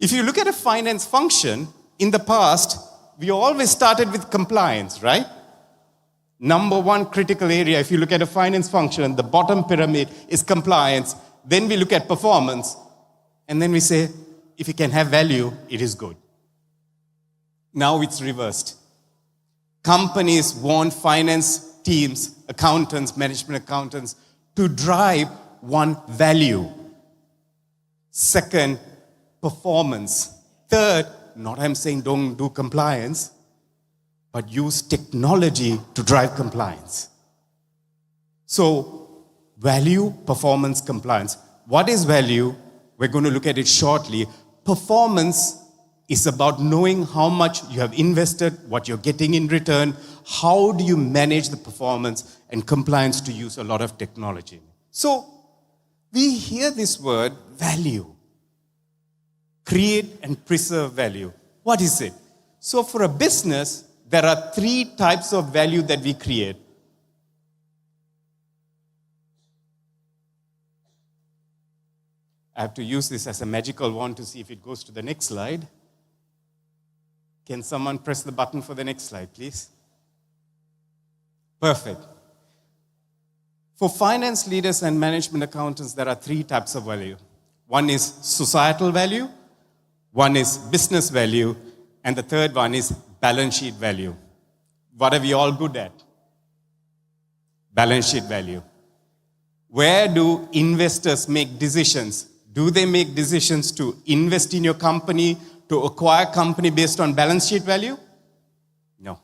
If you look at a finance function, in the past, we always started with compliance, right? Number one critical area, if you look at a finance function, the bottom pyramid is compliance. Then we look at performance. And then we say, if it can have value, it is good. Now it's reversed. Companies want finance teams, accountants, management accountants, to drive one, value. Second, performance. Third, not I'm saying don't do compliance, but use technology to drive compliance. So, value, performance, compliance. What is value? We're going to look at it shortly. Performance is about knowing how much you have invested, what you're getting in return, how do you manage the performance, and compliance to use a lot of technology. So, we hear this word, value. Create and preserve value. What is it? So for a business, there are 3 types of value that we create. I have to use this as a magical wand to see if it goes to the next slide. Can someone press the button for the next slide, please? Perfect. For finance leaders and management accountants, there are 3 types of value. One is societal value, one is business value, and the third one is balance sheet value. What are we all good at? Balance sheet value. Where do investors make decisions? Do they make decisions to invest in your company, to acquire a company based on balance sheet value? No.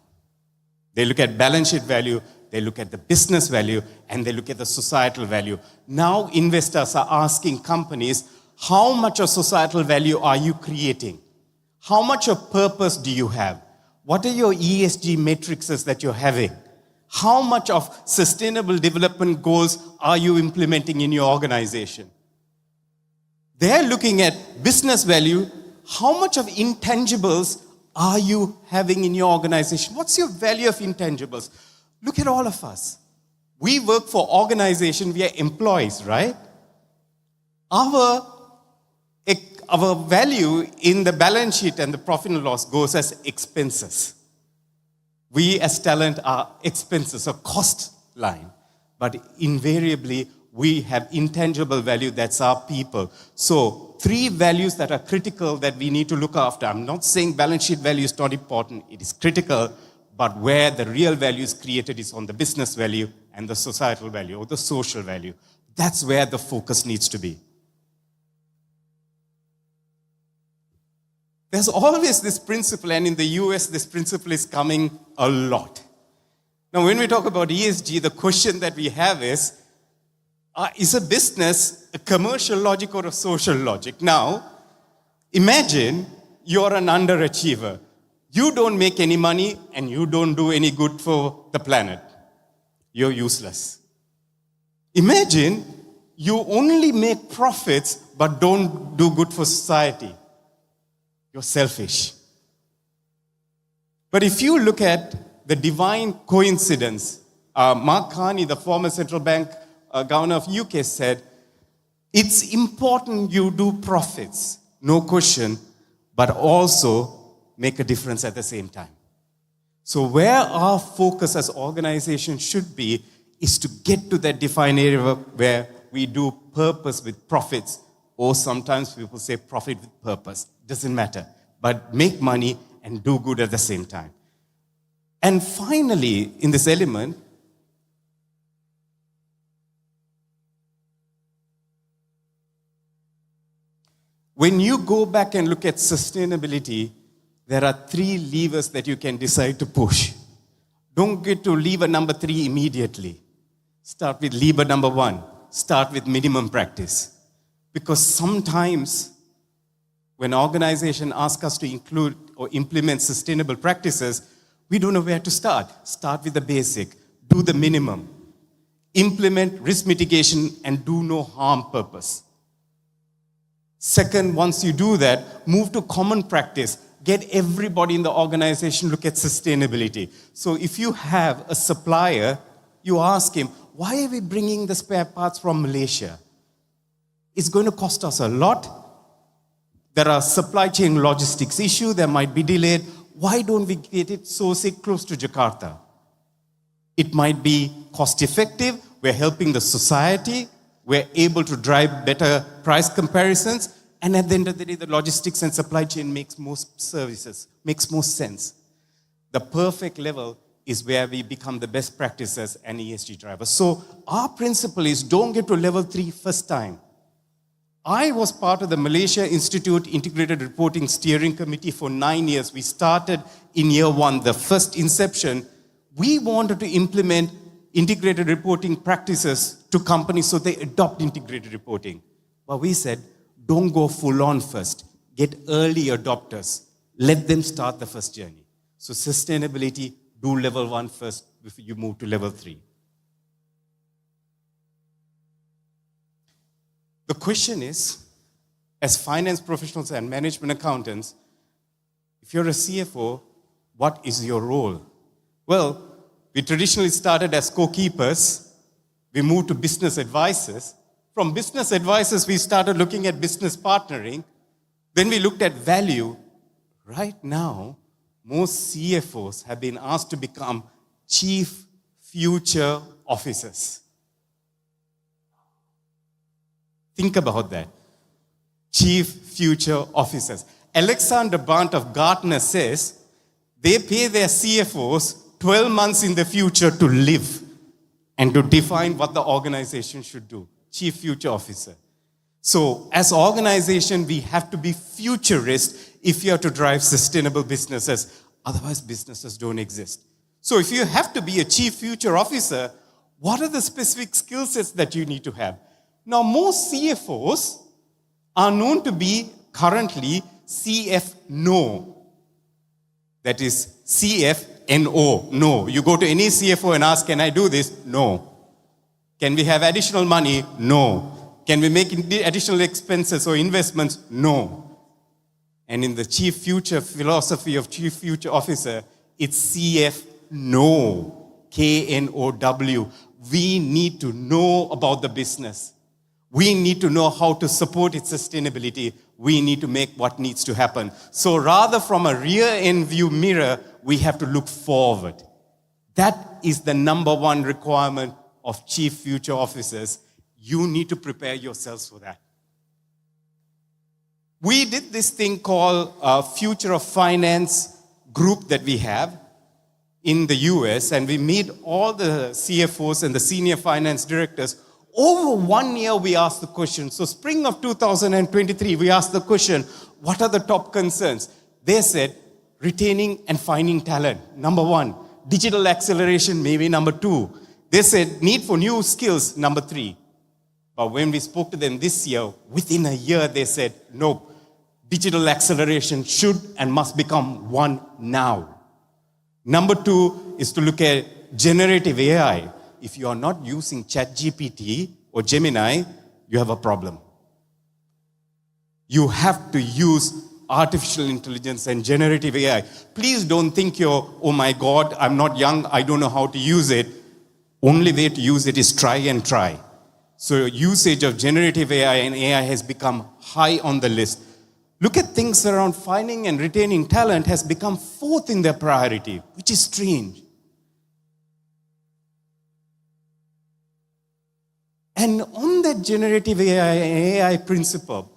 They look at balance sheet value, they look at the business value, and they look at the societal value. Now investors are asking companies, how much of societal value are you creating? How much of purpose do you have? What are your ESG matrices that you're having? How much of sustainable development goals are you implementing in your organization? They're looking at business value. How much of intangibles are you having in your organization? What's your value of intangibles? Look at all of us. We work for organization, we are employees, right? Our value in the balance sheet and the profit and loss goes as expenses. We as talent are expenses, a cost line. But invariably, we have intangible value, that's our people. So, 3 values that are critical that we need to look after. I'm not saying balance sheet value is not important, it is critical, but where the real value is created is on the business value and the societal value or the social value. That's where the focus needs to be. There's always this principle, and in the US, this principle is coming a lot. Now, when we talk about ESG, the question that we have is a business a commercial logic or a social logic? Now, imagine you're an underachiever. You don't make any money, and you don't do any good for the planet. You're useless. Imagine you only make profits, but don't do good for society. You're selfish. But if you look at the divine coincidence, Mark Gani, the former central bank governor of UK, said, it's important you do profits, no question, but also make a difference at the same time. So where our focus as organizations should be is to get to that defined area where we do purpose with profits, or sometimes people say profit with purpose. Doesn't matter. But make money and do good at the same time. And finally, in this element, when you go back and look at sustainability, there are 3 levers that you can decide to push. Don't get to lever number 3 immediately. Start with lever number 1. Start with minimum practice. Because sometimes when an organization asks us to include or implement sustainable practices, we don't know where to start. Start with the basic, do the minimum, implement risk mitigation and do no harm purpose. Second, once you do that, move to common practice. Get everybody in the organization look at sustainability. So if you have a supplier, you ask him, why are we bringing the spare parts from Malaysia? It's going to cost us a lot. There are supply chain logistics issues, there might be delayed. Why don't we get it sourced close to Jakarta? It might be cost effective, we're helping the society, we're able to drive better price comparisons, and at the end of the day, the logistics and supply chain makes most sense. The perfect level is where we become the best practices and ESG drivers. So our principle is don't get to level 3 first time. I was part of the Malaysia Institute Integrated Reporting Steering Committee for 9 years. We started in year 1, the first inception. We wanted to implement integrated reporting practices to companies so they adopt integrated reporting. But we said, don't go full on first. Get early adopters. Let them start the first journey. So sustainability, do level 1 first before you move to level 3. The question is, as finance professionals and management accountants, if you're a CFO, what is your role? Well, we traditionally started as co-keepers. We moved to business advisors. From business advisors, we started looking at business partnering. Then we looked at value. Right now, most CFOs have been asked to become chief future officers. Think about that. Chief future officers. Alexander Brandt of Gartner says they pay their CFOs 12 months in the future to live and to define what the organization should do. Chief future officer. So as an organization, we have to be futurist if you are to drive sustainable businesses. Otherwise, businesses don't exist. So if you have to be a chief future officer, what are the specific skill sets that you need to have? Now, most CFOs are known to be currently CFNO. That is CFNO, no. You go to any CFO and ask, can I do this? No. Can we have additional money? No. Can we make additional expenses or investments? No. And in the chief future philosophy of chief future officer, it's CFNO, KNOW. We need to know about the business. We need to know how to support its sustainability. We need to make what needs to happen. So rather from a rear-end view mirror, we have to look forward. That is the number one requirement of chief future officers. You need to prepare yourselves for that. We did this thing called Future of Finance group that we have in the US, and we meet all the CFOs and the senior finance directors. Over 1 year, we asked the question. So spring of 2023, we asked the question, what are the top concerns? They said, retaining and finding talent, number 1. Digital acceleration, maybe number 2. They said, need for new skills, number 3. But when we spoke to them this year, within a year, they said, nope, digital acceleration should and must become one now. Number 2 is to look at generative AI. If you are not using ChatGPT or Gemini, you have a problem. You have to use artificial intelligence and generative AI. Please don't think oh my God, I'm not young, I don't know how to use it. Only way to use it is try and try. So usage of generative AI and AI has become high on the list. Look at things around finding and retaining talent has become 4th in their priority, which is strange. And on that generative AI principle,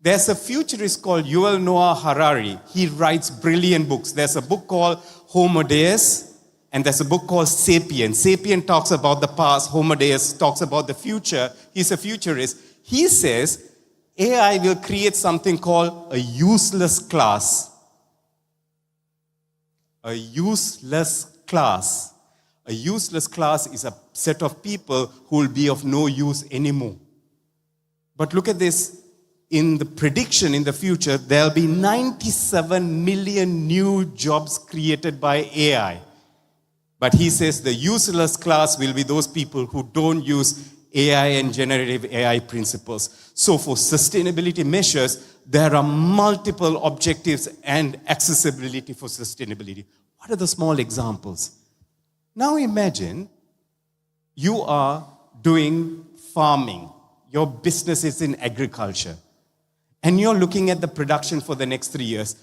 there's a futurist called Yuval Noah Harari. He writes brilliant books. There's a book called Homo Deus, and there's a book called Sapien. Sapien talks about the past. Homo Deus talks about the future. He's a futurist. He says AI will create something called a useless class. A useless class. A useless class is a set of people who will be of no use anymore. But look at this. in the prediction in the future, there'll be 97 million new jobs created by AI. But he says the useless class will be those people who don't use AI and generative AI principles. So for sustainability measures, there are multiple objectives and accessibility for sustainability. What are the small examples? Now imagine you are doing farming. Your business is in agriculture. And you're looking at the production for the next 3 years.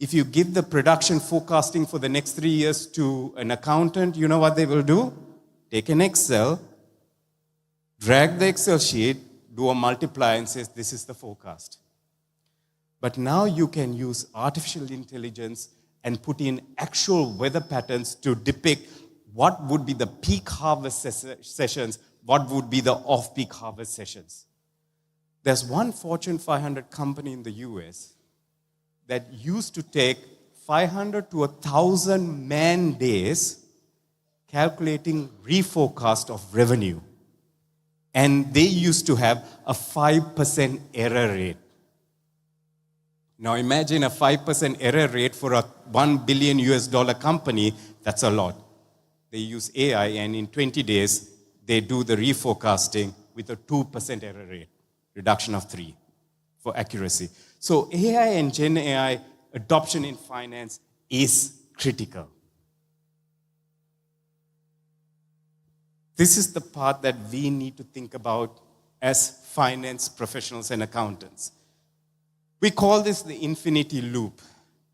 If you give the production forecasting for the next 3 years to an accountant, you know what they will do? Take an Excel, drag the Excel sheet, do a multiply and says, this is the forecast. But now you can use artificial intelligence and put in actual weather patterns to depict what would be the peak harvest sessions, what would be the off-peak harvest sessions. There's one Fortune 500 company in the US that used to take 500 to 1,000 man days calculating reforecast of revenue. And they used to have a 5% error rate. Now imagine a 5% error rate for a $1 billion US company, that's a lot. They use AI and in 20 days, they do the reforecasting with a 2% error rate, reduction of 3 for accuracy. So AI and Gen AI adoption in finance is critical. This is the part that we need to think about as finance professionals and accountants. We call this the infinity loop.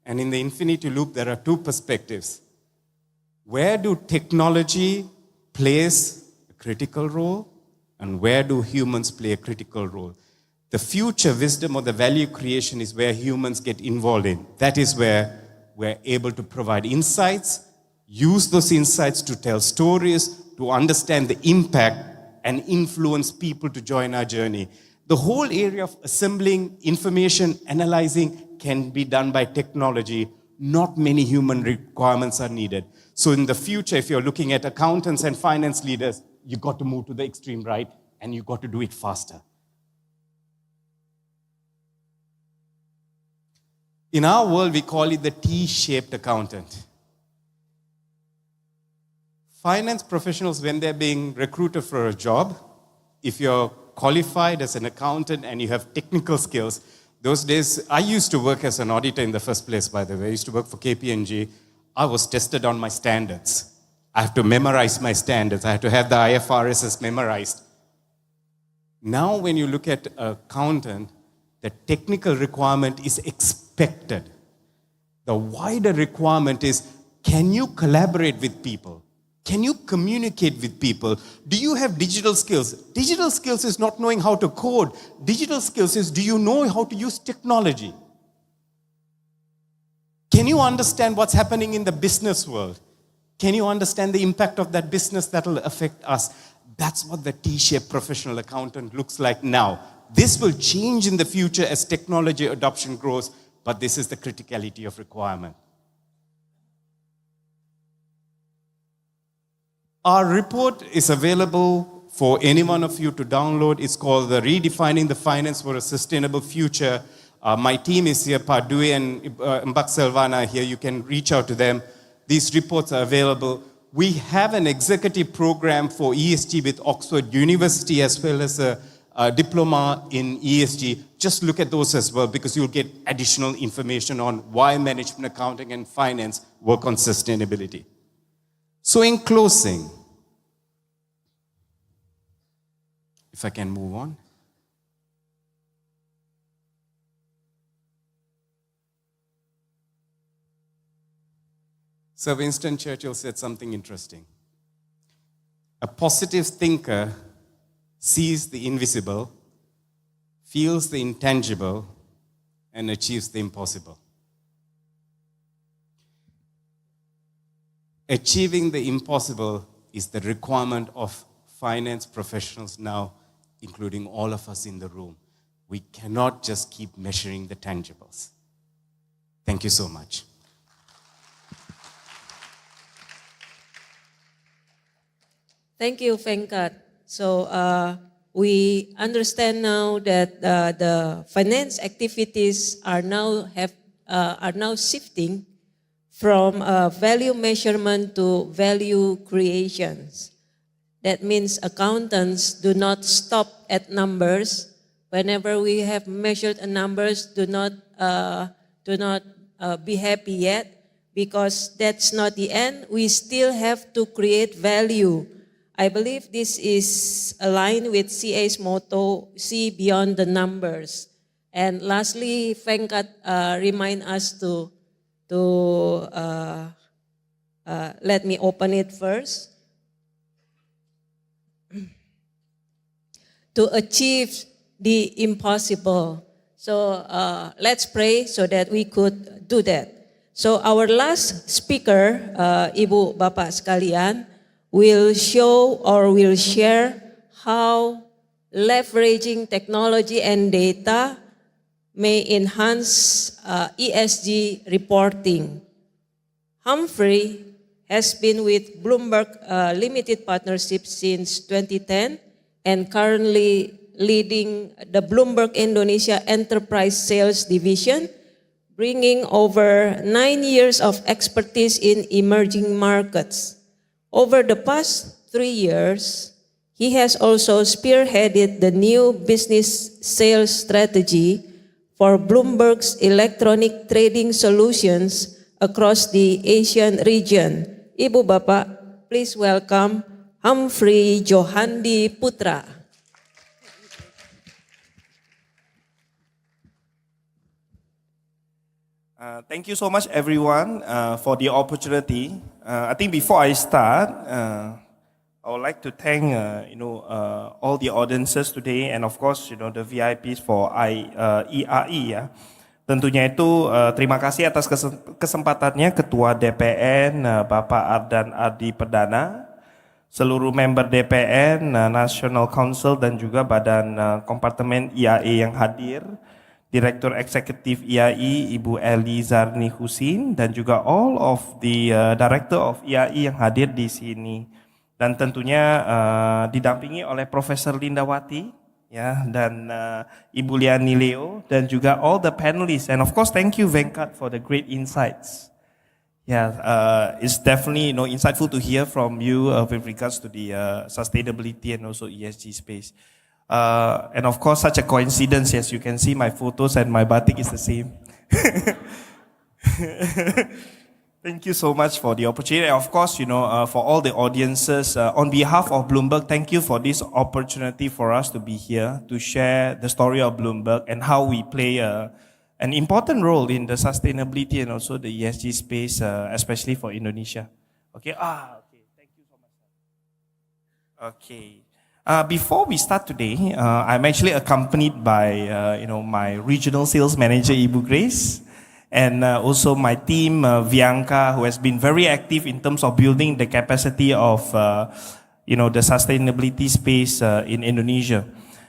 And in the infinity loop, there are two perspectives. Where do technology plays a critical role? And where do humans play a critical role? The future wisdom or the value creation is where humans get involved in. That is where we're able to provide insights, use those insights to tell stories, to understand the impact and influence people to join our journey. The whole area of assembling information, analyzing can be done by technology. Not many human requirements are needed. So in the future, if you're looking at accountants and finance leaders, you've got to move to the extreme right and you've got to do it faster. In our world, we call it the T-shaped accountant. Finance professionals, when they're being recruited for a job, if you're qualified as an accountant and you have technical skills, those days, I used to work as an auditor in the first place, by the way. I used to work for KPMG. I was tested on my standards. I have to memorize my standards. I have to have the IFRSs memorized. Now, when you look at an accountant, the technical requirement is expected. The wider requirement is, can you collaborate with people? Can you communicate with people? Do you have digital skills? Digital skills is not knowing how to code. Digital skills is, do you know how to use technology? Can you understand what's happening in the business world? Can you understand the impact of that business that will affect us? That's what the T-shaped professional accountant looks like now. This will change in the future as technology adoption grows, but this is the criticality of requirement. Our report is available for any one of you to download. It's called the Redefining the Finance for a Sustainable Future. My team is here, Padue and Mbak Selvana here. You can reach out to them. These reports are available. We have an executive program for ESG with Oxford University as well as a diploma in ESG. Just look at those as well because you'll get additional information on why management accounting and finance work on sustainability. So in closing, if I can move on. Sir Winston Churchill said something interesting. A positive thinker sees the invisible, feels the intangible, and achieves the impossible. Achieving the impossible is the requirement of finance professionals now, including all of us in the room. We cannot just keep measuring the tangibles. Thank you so much. Thank you, Venkkat. So we understand now that the finance activities are now shifting from value measurement to value creations. That means accountants do not stop at numbers. Whenever we have measured a numbers, do not be happy yet, because that's not the end. We still have to create value. I believe this is aligned with CA's motto, see beyond the numbers. And lastly, Venkkat remind us to let me open it first. To achieve the impossible. So let's pray so that we could do that. So our last speaker, Ibu Bapak sekalian, will show or will share how leveraging technology and data may enhance ESG reporting. Humphrey has been with Bloomberg Limited Partnership since 2010 and currently leading the Bloomberg Indonesia Enterprise Sales Division, bringing over 9 years of expertise in emerging markets. Over the past 3 years, he has also spearheaded the new business sales strategy for Bloomberg's electronic trading solutions across the Asian region. Ibu Bapak, please welcome Humphrey Johandyputra. Thank you so much, everyone, for the opportunity. I think before I start, I would like to thank all the audiences today, and of course, the VIPs for IAI. Ya. Tentunya itu terima kasih atas kesempatannya Ketua DPN Bapak Ardi Perdana, seluruh member DPN, National Council dan juga Badan Kompartemen IAI yang hadir, Direktur Eksekutif IAI Ibu Eli Zarni Husin, dan juga all of the Director of IAI yang hadir di sini. Dan tentunya didampingi oleh Profesor Lindawati, ya, dan Ibu Liani Leo, dan juga all the panelists. And of course, thank you Venkkat for the great insights. Yeah, it's definitely insightful to hear from you with regards to the sustainability and also ESG space. And of course, such a coincidence, yes, you can see my photos and my batik is the same. Thank you so much for the opportunity. Of course, for all the audiences, on behalf of Bloomberg, thank you for this opportunity for us to be here to share the story of Bloomberg and how we play an important role in the sustainability and also the ESG space, especially for Indonesia. Okay. Okay. Thank you so much. Okay. Before we start today, I'm actually accompanied by my regional sales manager Ibu Grace, and also my team Bianca, who has been very active in terms of building the capacity of the sustainability space in Indonesia.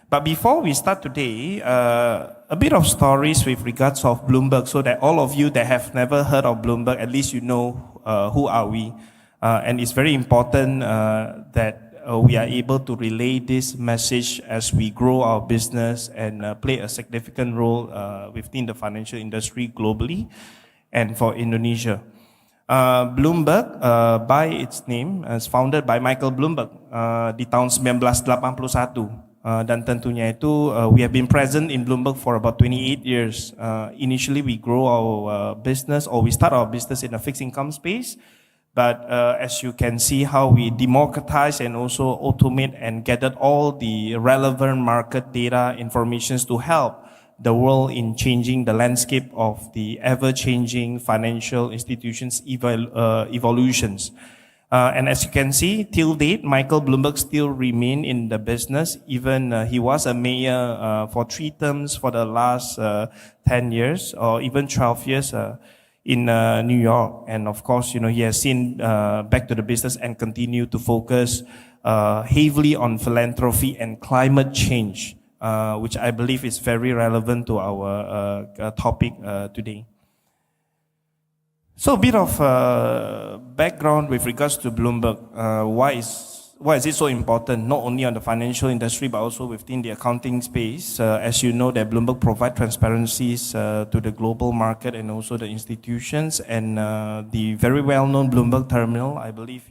But before we start today, a bit of stories with regards of Bloomberg, so that all of you that have never heard of Bloomberg, at least you know who are we, and it's very important that we are able to relay this message as we grow our business and play a significant role within the financial industry globally and for Indonesia. Bloomberg, by its name, is founded by Michael Bloomberg di tahun 1981. Dan tentunya itu, we have been present in Bloomberg for about 28 years. Initially, we grow our business, or we start our business in a fixed income space. But as you can see how we democratize and also automate and gathered all the relevant market data informations to help the world in changing the landscape of the ever-changing financial institutions evolutions. And as you can see, till date, Michael Bloomberg still remain in the business. Even he was a mayor for 3 terms for the last 10 years or even 12 years in New York. And of course, he has seen back to the business and continue to focus heavily on philanthropy and climate change, which I believe is very relevant to our topic today. So a bit of background with regards to Bloomberg. Why is why is it so important, not only on the financial industry, but also within the accounting space? As you know, that Bloomberg provide transparencies to the global market and also the institutions, and the very well-known Bloomberg terminal, I believe,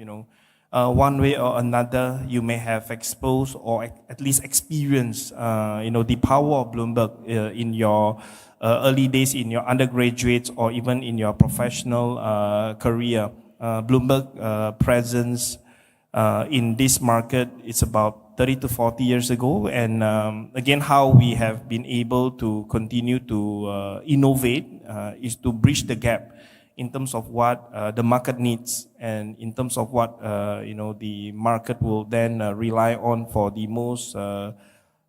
one way or another, you may have exposed or at least experienced, the power of Bloomberg in your early days, in your undergraduates, or even in your professional career. Bloomberg presence in this market is about 30 to 40 years ago, and again, how we have been able to continue to innovate is to bridge the gap in terms of what the market needs, and in terms of what the market will then rely on for the most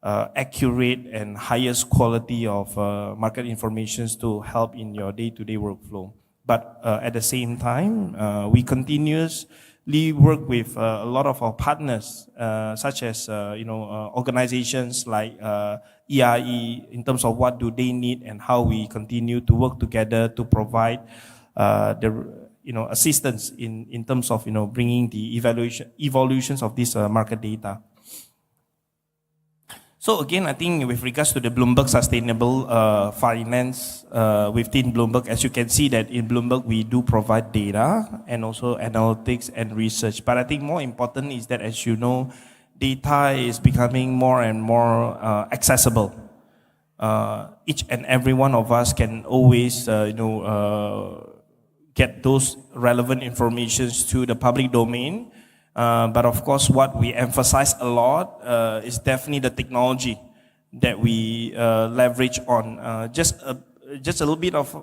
accurate and highest quality of market informations to help in your day-to-day workflow. But at the same time, we continuously work with a lot of our partners, such as organizations like IAI, in terms of what do they need and how we continue to work together to provide the assistance in terms of bringing the evolutions of this market data. So again, I think with regards to the Bloomberg Sustainable Finance within Bloomberg, as you can see that in Bloomberg we do provide data and also analytics and research. But I think more important is that, as you know, data is becoming more and more accessible. Each and every one of us can always, get those relevant informations to the public domain. But of course, what we emphasize a lot is definitely the technology that we leverage on. Just a little bit of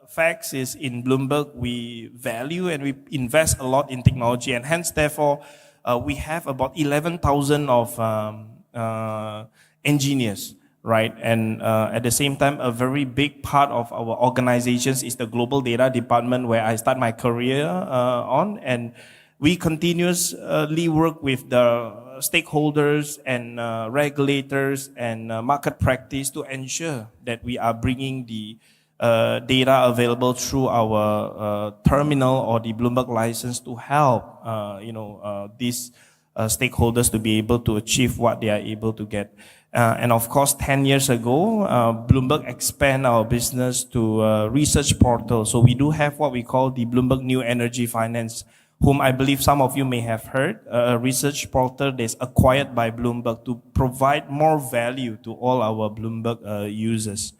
facts is, in Bloomberg, we value and we invest a lot in technology, and hence, therefore, we have about 11,000 of engineers, right? And at the same time, a very big part of our organizations is the Global Data Department, where I start my career on, and we continuously work with the stakeholders and regulators and market practice to ensure that we are bringing the data available through our terminal or the Bloomberg license to help these stakeholders to be able to achieve what they are able to get. And of course, 10 years ago, Bloomberg expand our business to a research portal. So we do have what we call the Bloomberg New Energy Finance, whom I believe some of you may have heard, a research portal that's acquired by Bloomberg to provide more value to all our Bloomberg users.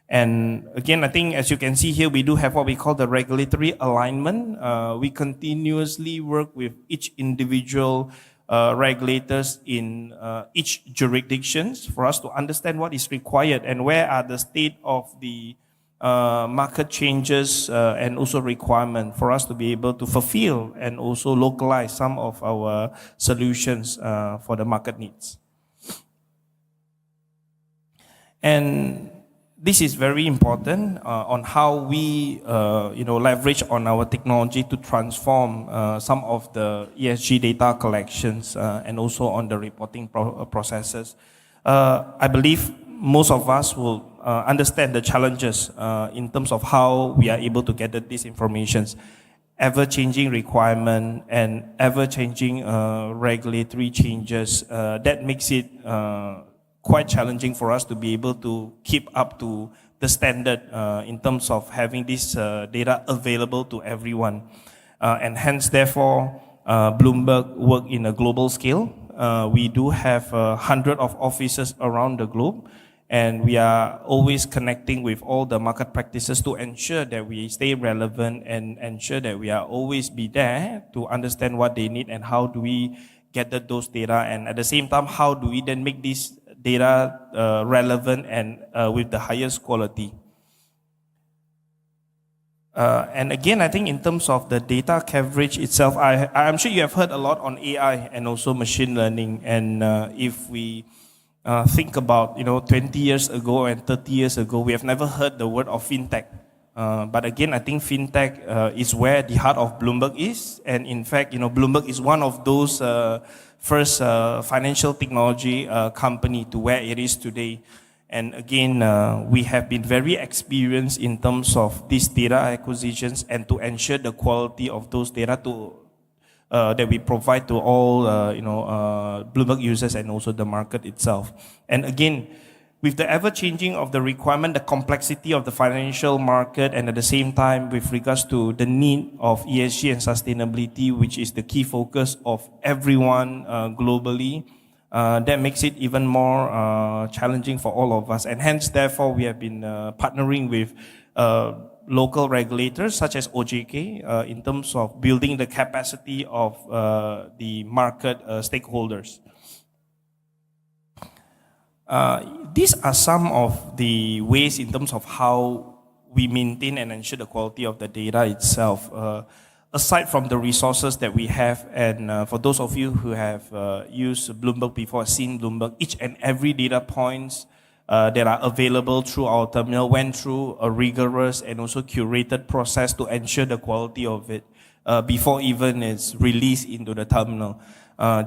And again, I think, as you can see here, we do have what we call the regulatory alignment. We continuously work with each individual regulators in each jurisdictions for us to understand what is required and where are the state of the market changes and also requirement for us to be able to fulfill and also localize some of our solutions for the market needs. And this is very important on how we leverage on our technology to transform some of the ESG data collections and also on the reporting processes. I believe most of us will understand the challenges in terms of how we are able to gather these informations. Ever-changing requirement and ever-changing regulatory changes, that makes it quite challenging for us to be able to keep up to the standard in terms of having this data available to everyone. And hence, therefore, Bloomberg work in a global scale. We do have 100 of offices around the globe, and we are always connecting with all the market practices to ensure that we stay relevant and ensure that we are always be there to understand what they need and how do we gather those data, and at the same time, how do we then make this data relevant and with the highest quality. And again, I think in terms of the data coverage itself, I'm sure you have heard a lot on AI and also machine learning. And if we think about 20 years ago and 30 years ago, we have never heard the word of fintech. But again, I think fintech is where the heart of Bloomberg is. And in fact, Bloomberg is one of those first financial technology company to where it is today. And again, we have been very experienced in terms of these data acquisitions and to ensure the quality of those data to that we provide to all Bloomberg users and also the market itself. And again, with the ever-changing of the requirement, the complexity of the financial market, and at the same time with regards to the need of ESG and sustainability, which is the key focus of everyone globally, that makes it even more challenging for all of us. And hence, therefore, we have been partnering with local regulators such as OJK in terms of building the capacity of the market stakeholders. These are some of the ways in terms of how we maintain and ensure the quality of the data itself. Aside from the resources that we have, and for those of you who have used Bloomberg before, seen Bloomberg, each and every data points that are available through our terminal went through a rigorous and also curated process to ensure the quality of it before even it's released into the terminal.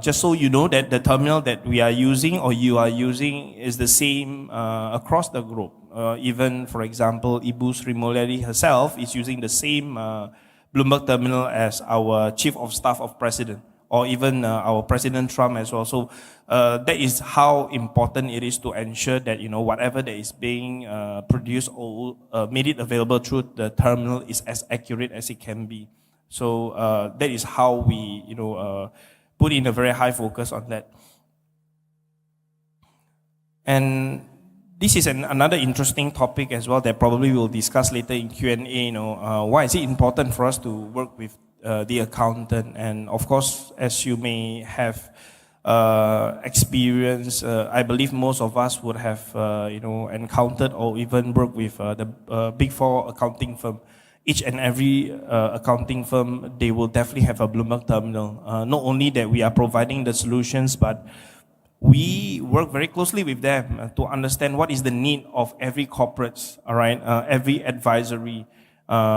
Just so you know that the terminal that we are using or you are using is the same across the globe. Even, for example, Ibu Sri Mulyadi herself is using the same Bloomberg terminal as our Chief of Staff of President, or even our President Trump as well. So that is how important it is to ensure that whatever that is being produced or made it available through the terminal is as accurate as it can be. So that is how we put in a very high focus on that. And this is another interesting topic as well that probably we'll discuss later in Q&A. Why is it important for us to work with the accountant? And of course, as you may have experienced, I believe most of us would have encountered or even worked with the Big Four accounting firm. Each and every accounting firm, they will definitely have a Bloomberg terminal. Not only that we are providing the solutions, but we work very closely with them to understand what is the need of every corporate, all right, every advisory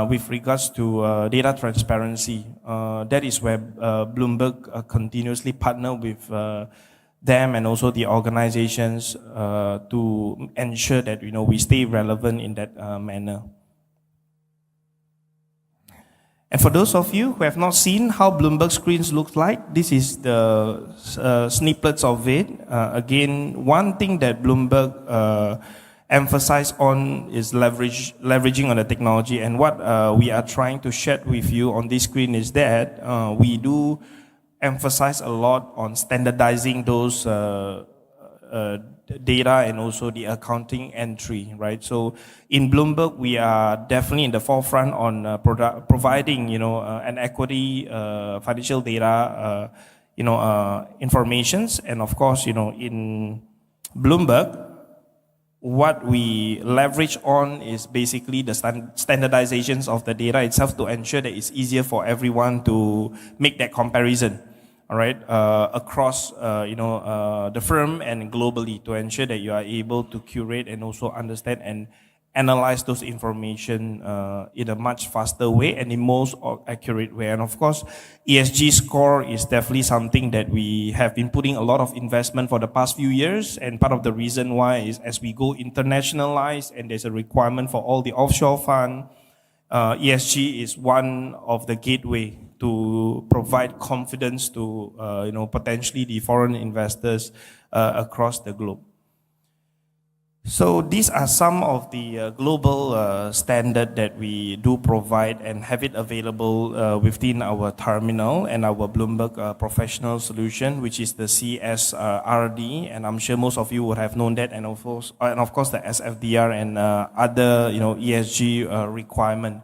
with regards to data transparency. That is where Bloomberg continuously partner with them and also the organizations to ensure that we stay relevant in that manner. And for those of you who have not seen how Bloomberg screens look like, this is the snippets of it. Again, one thing that Bloomberg emphasize on is leveraging on the technology. And what we are trying to share with you on this screen is that we do emphasize a lot on standardizing those data and also the accounting entry, right? So in Bloomberg, we are definitely in the forefront on providing, an equity financial data, informations. And of course, in Bloomberg, what we leverage on is basically the standardizations of the data itself to ensure that it's easier for everyone to make that comparison. All right, across the firm and globally, to ensure that you are able to curate and also understand and analyze those information in a much faster way and in most accurate way. And of course, ESG score is definitely something that we have been putting a lot of investment for the past few years. And part of the reason why is as we go internationalized and there's a requirement for all the offshore fund, ESG is one of the gateway to provide confidence to potentially the foreign investors across the globe. So these are some of the global standard that we do provide and have it available within our terminal and our Bloomberg professional solution, which is the CSRD, and I'm sure most of you would have known that, and of course the SFDR and other ESG requirement.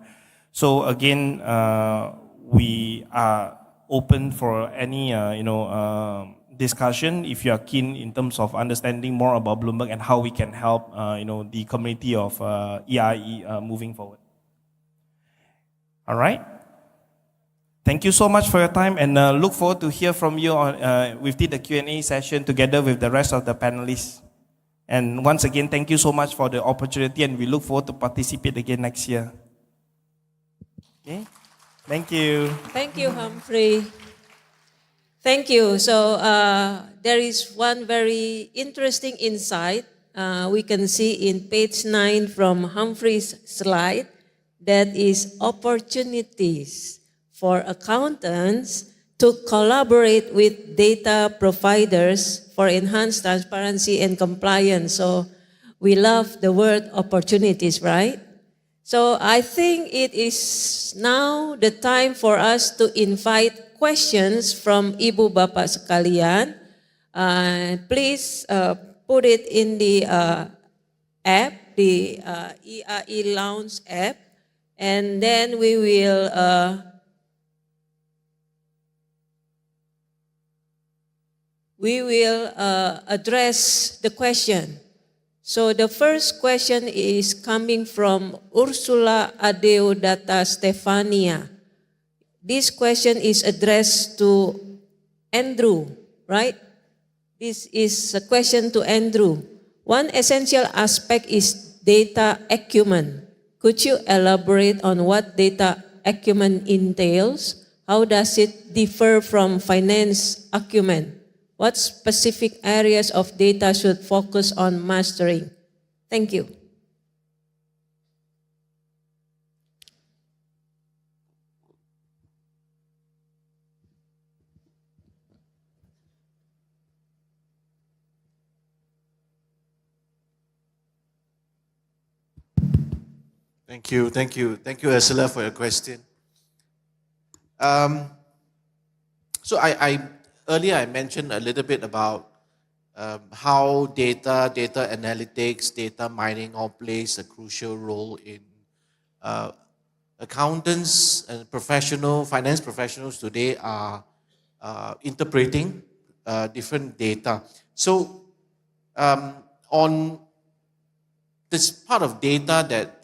So again, we are open for any discussion if you are keen in terms of understanding more about Bloomberg and how we can help the community of IAI moving forward. All right. Thank you so much for your time, and look forward to hear from you on within the Q&A session together with the rest of the panelists. And once again, thank you so much for the opportunity, and we look forward to participate again next year. Okay. Thank you. Thank you, Humphrey. Thank you. So there is one very interesting insight we can see in page 9 from Humphrey's slide, that is opportunities for accountants to collaborate with data providers for enhanced transparency and compliance. So we love the word opportunities, right? So I think it is now the time for us to invite questions from Ibu Bapak sekalian. Please put it in the app, the IAI Lounge app, and then we will address the question. So the first question is coming from Ursula Adeodata Stefania. This question is addressed to Andrew, right? This is a question to Andrew. One essential aspect is data acumen. Could you elaborate on what data acumen entails? How does it differ from finance acumen? What specific areas of data should focus on mastering? Thank you. Thank you, Ursula, for your question. So earlier I mentioned a little bit about how data analytics, data mining all plays a crucial role in accountants and finance professionals today are interpreting different data. So on this part of data that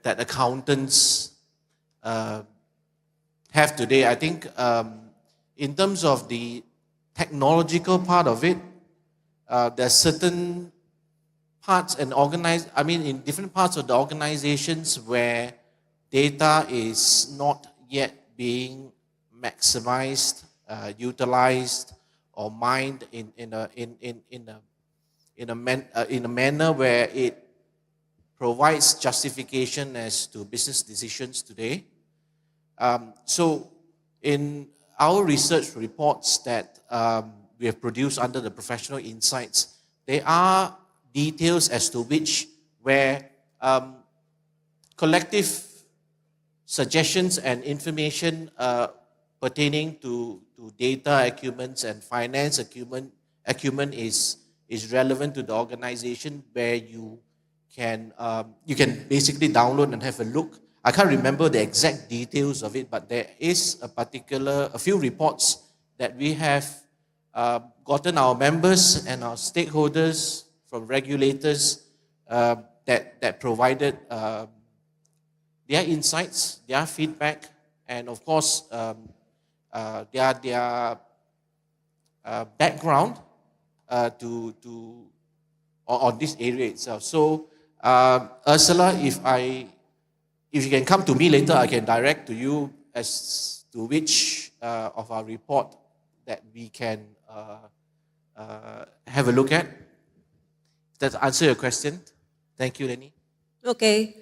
accountants have today, I think in terms of the technological part of it, there's certain parts in different parts of the organizations where data is not yet being maximized, utilized, or mined in a manner where it provides justification as to business decisions today. So in our research reports that we have produced under the professional insights, there are details as to where collective suggestions and information pertaining to data acumen and finance acumen is relevant to the organization, where you can basically download and have a look. I can't remember the exact details of it, but there is a few reports that we have gotten our members and our stakeholders from regulators that provided their insights, their feedback, and of course their background on this area itself. So Ursula, if you can come to me later, I can direct to you as to which of our report that we can have a look at. Does that answer your question? Thank you, Lenny. Okay,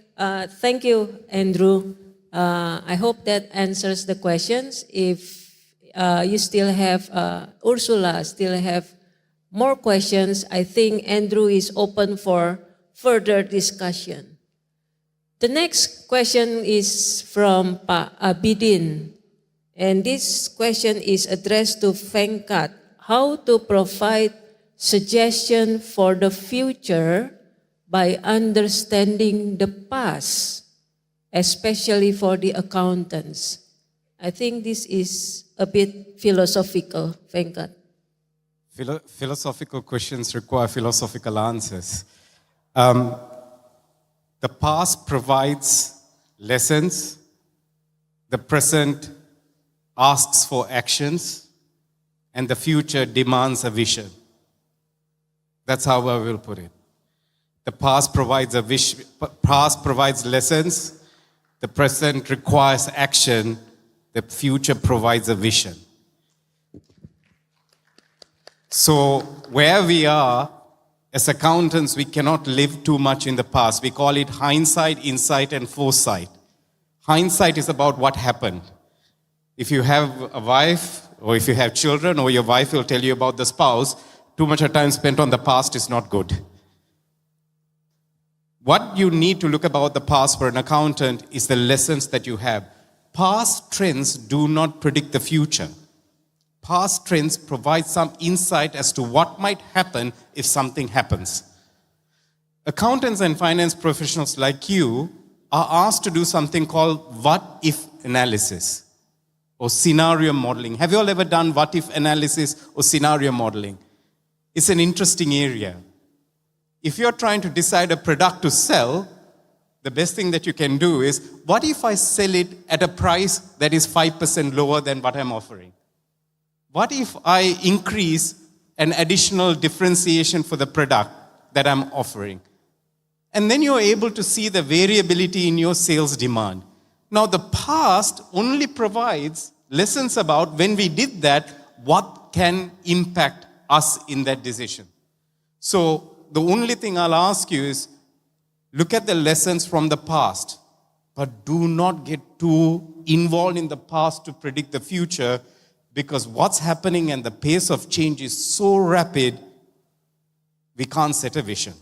thank you, Andrew. I hope that answers the questions. If you still have, Ursula still have more questions, I think Andrew is open for further discussion. The next question is from Pak Abidin, and this question is addressed to Venkkat. How to provide suggestion for the future by understanding the past, especially for the accountants? I think this is a bit philosophical, Venkkat. Philosophical questions require philosophical answers. The past provides lessons. The present asks for actions. And the future demands a vision. That's how I will put it. The past provides lessons. The present requires action. The future provides a vision. So where we are, as accountants, we cannot live too much in the past. We call it hindsight, insight, and foresight. Hindsight is about what happened. If you have a wife, or if you have children, or your wife will tell you about the spouse, too much of time spent on the past is not good. What you need to look about the past for an accountant is the lessons that you have. Past trends do not predict the future. Past trends provide some insight as to what might happen if something happens. Accountants and finance professionals like you are asked to do something called what-if analysis or scenario modeling. Have you all ever done what-if analysis or scenario modeling? It's an interesting area. If you're trying to decide a product to sell, the best thing that you can do is, what if I sell it at a price that is 5% lower than what I'm offering? What if I increase an additional differentiation for the product that I'm offering? And then you're able to see the variability in your sales demand. Now, the past only provides lessons about when we did that, what can impact us in that decision. So, the only thing I'll ask you is, look at the lessons from the past, but do not get too involved in the past to predict the future, because what's happening and the pace of change is so rapid, we can't set a vision.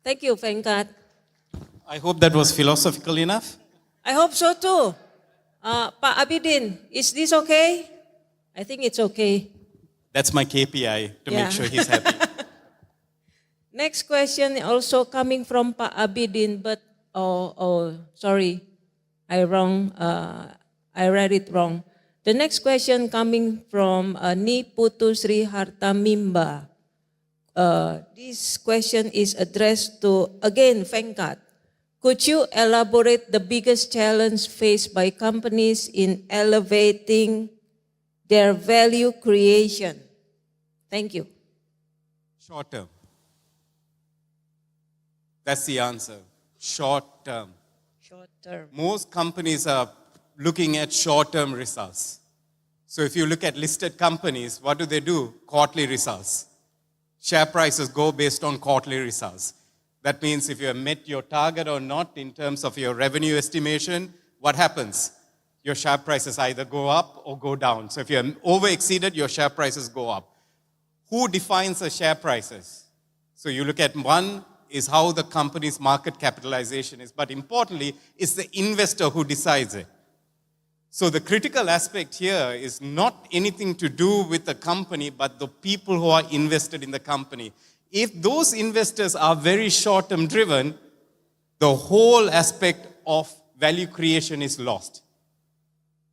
Thank you, Venkkat. I hope that was philosophical enough. I hope so too. Pak Abidin, is this okay? I think it's okay. That's my KPI, to Yeah. make sure he's happy. Next question also coming from Pak Abidin, but sorry, I read it wrong. The next question coming from Ni Putu Sri Hartamimba. This question is addressed to, again, Venkkat. Could you elaborate the biggest challenge faced by companies in elevating their value creation? Thank you. Short term. That's the answer. Short term. Short term. Most companies are looking at short-term results. So if you look at listed companies, what do? Quarterly results. Share prices go based on quarterly results. That means if you have met your target or not in terms of your revenue estimation, what happens? Your share prices either go up or go down. So if you have over-exceeded, your share prices go up. Who defines the share prices? So you look at one is how the company's market capitalization is, but importantly, it's the investor who decides it. So the critical aspect here is not anything to do with the company, but the people who are invested in the company. If those investors are very short-term driven, the whole aspect of value creation is lost.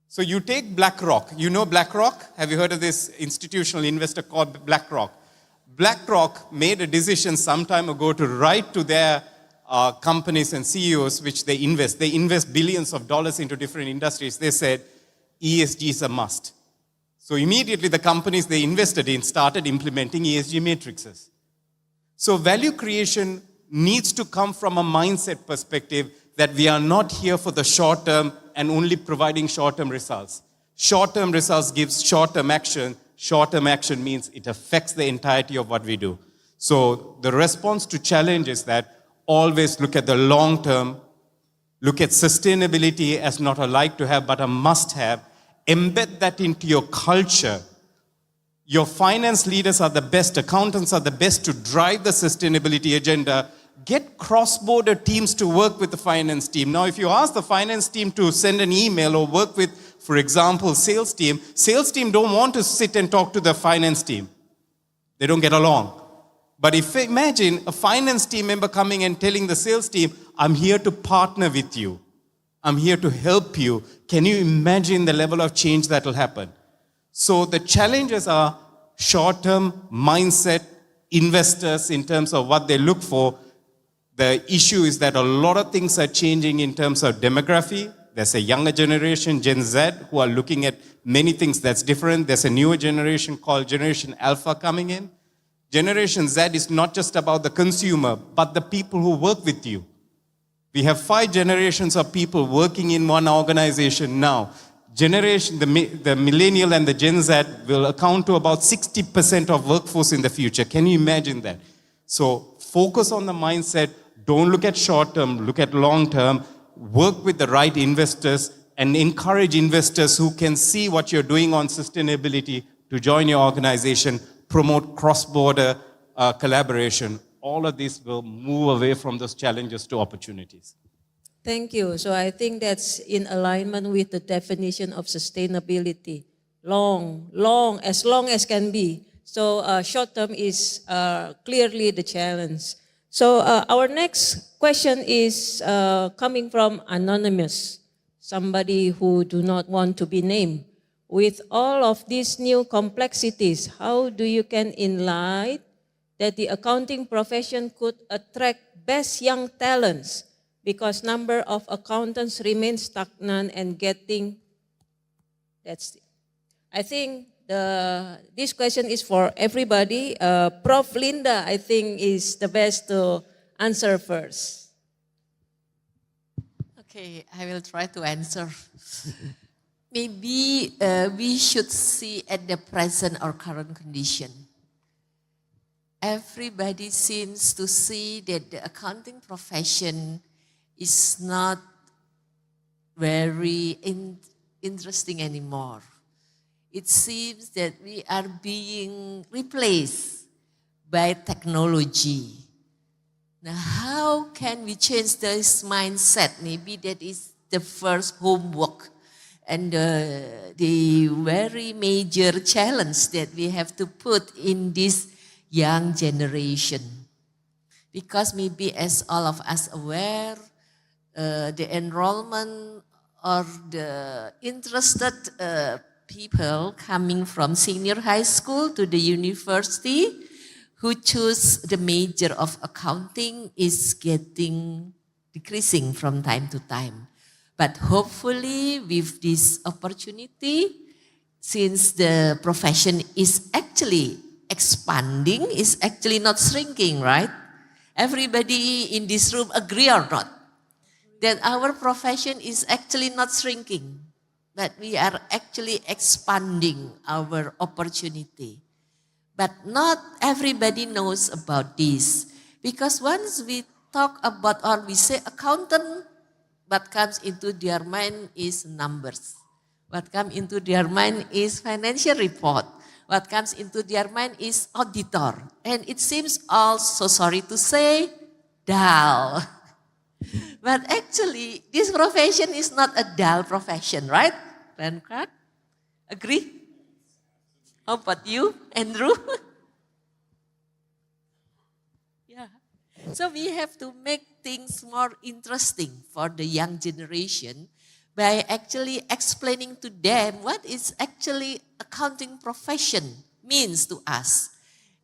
So you take BlackRock. You know BlackRock? Have you heard of this institutional investor called BlackRock? BlackRock made a decision some time ago to write to their companies and CEOs which they invest. They invest billions of dollars into different industries. They said, ESG is a must. So immediately the companies they invested in started implementing ESG matrices. So value creation needs to come from a mindset perspective that we are not here for the short term and only providing short-term results. Short-term results gives short-term action. Short-term action means it affects the entirety of what we do. So the response to challenge is that always look at the long term, look at sustainability as not a like to have but a must have, embed that into your culture. Your finance leaders are the best, accountants are the best to drive the sustainability agenda. Get cross-border teams to work with the finance team. Now, if you ask the finance team to send an email or work with, for example, sales team don't want to sit and talk to the finance team. They don't get along. But if imagine a finance team member coming and telling the sales team, I'm here to partner with you. I'm here to help you. Can you imagine the level of change that will happen? So the challenges are short-term mindset, investors in terms of what they look for. The issue is that a lot of things are changing in terms of demography. There's a younger generation, Gen Z, who are looking at many things that's different. There's a newer generation called Generation Alpha coming in. Generation Z is not just about the consumer, but the people who work with you. We have 5 generations of people working in one organization now. The millennial and the Gen Z will account to about 60% of workforce in the future. Can you imagine that? So focus on the mindset. Don't look at short term, look at long term. work with the right investors and encourage investors who can see what you're doing on sustainability to join your organization, promote cross-border collaboration. All of this will move away from those challenges to opportunities. Thank you. So I think that's in alignment with the definition of sustainability. Long as can be. So short term is clearly the challenge. So our next question is coming from anonymous, somebody who do not want to be named. With all of these new complexities, how do you can enlighten that the accounting profession could attract best young talents because number of accountants remains stagnant and getting, I think this question is for everybody. Prof. Linda, I think, is the best to answer first. Okay, I will try to answer. Maybe we should see at the present or current condition. Everybody seems to see that the accounting profession is not very interesting anymore. It seems that we are being replaced by technology. Now, how can we change this mindset? Maybe that is the first homework and the very major challenge that we have to put in this young generation. Because maybe as all of us aware, the enrollment or the interested people coming from senior high school to the university who choose the major of accounting is decreasing from time to time. But hopefully with this opportunity, since the profession is actually expanding, is actually not shrinking, right? Everybody in this room agree or not? That our profession is actually not shrinking, but we are actually expanding our opportunity. But not everybody knows about this. Because once we talk about or we say accountant, what comes into their mind is numbers. What comes into their mind is financial report. What comes into their mind is auditor. And it seems also, sorry to say, dull. But actually, this profession is not a dull profession, right? Venkkat? Agree? How about you, Andrew? Yeah. So we have to make things more interesting for the young generation by actually explaining to them what is actually accounting profession means to us.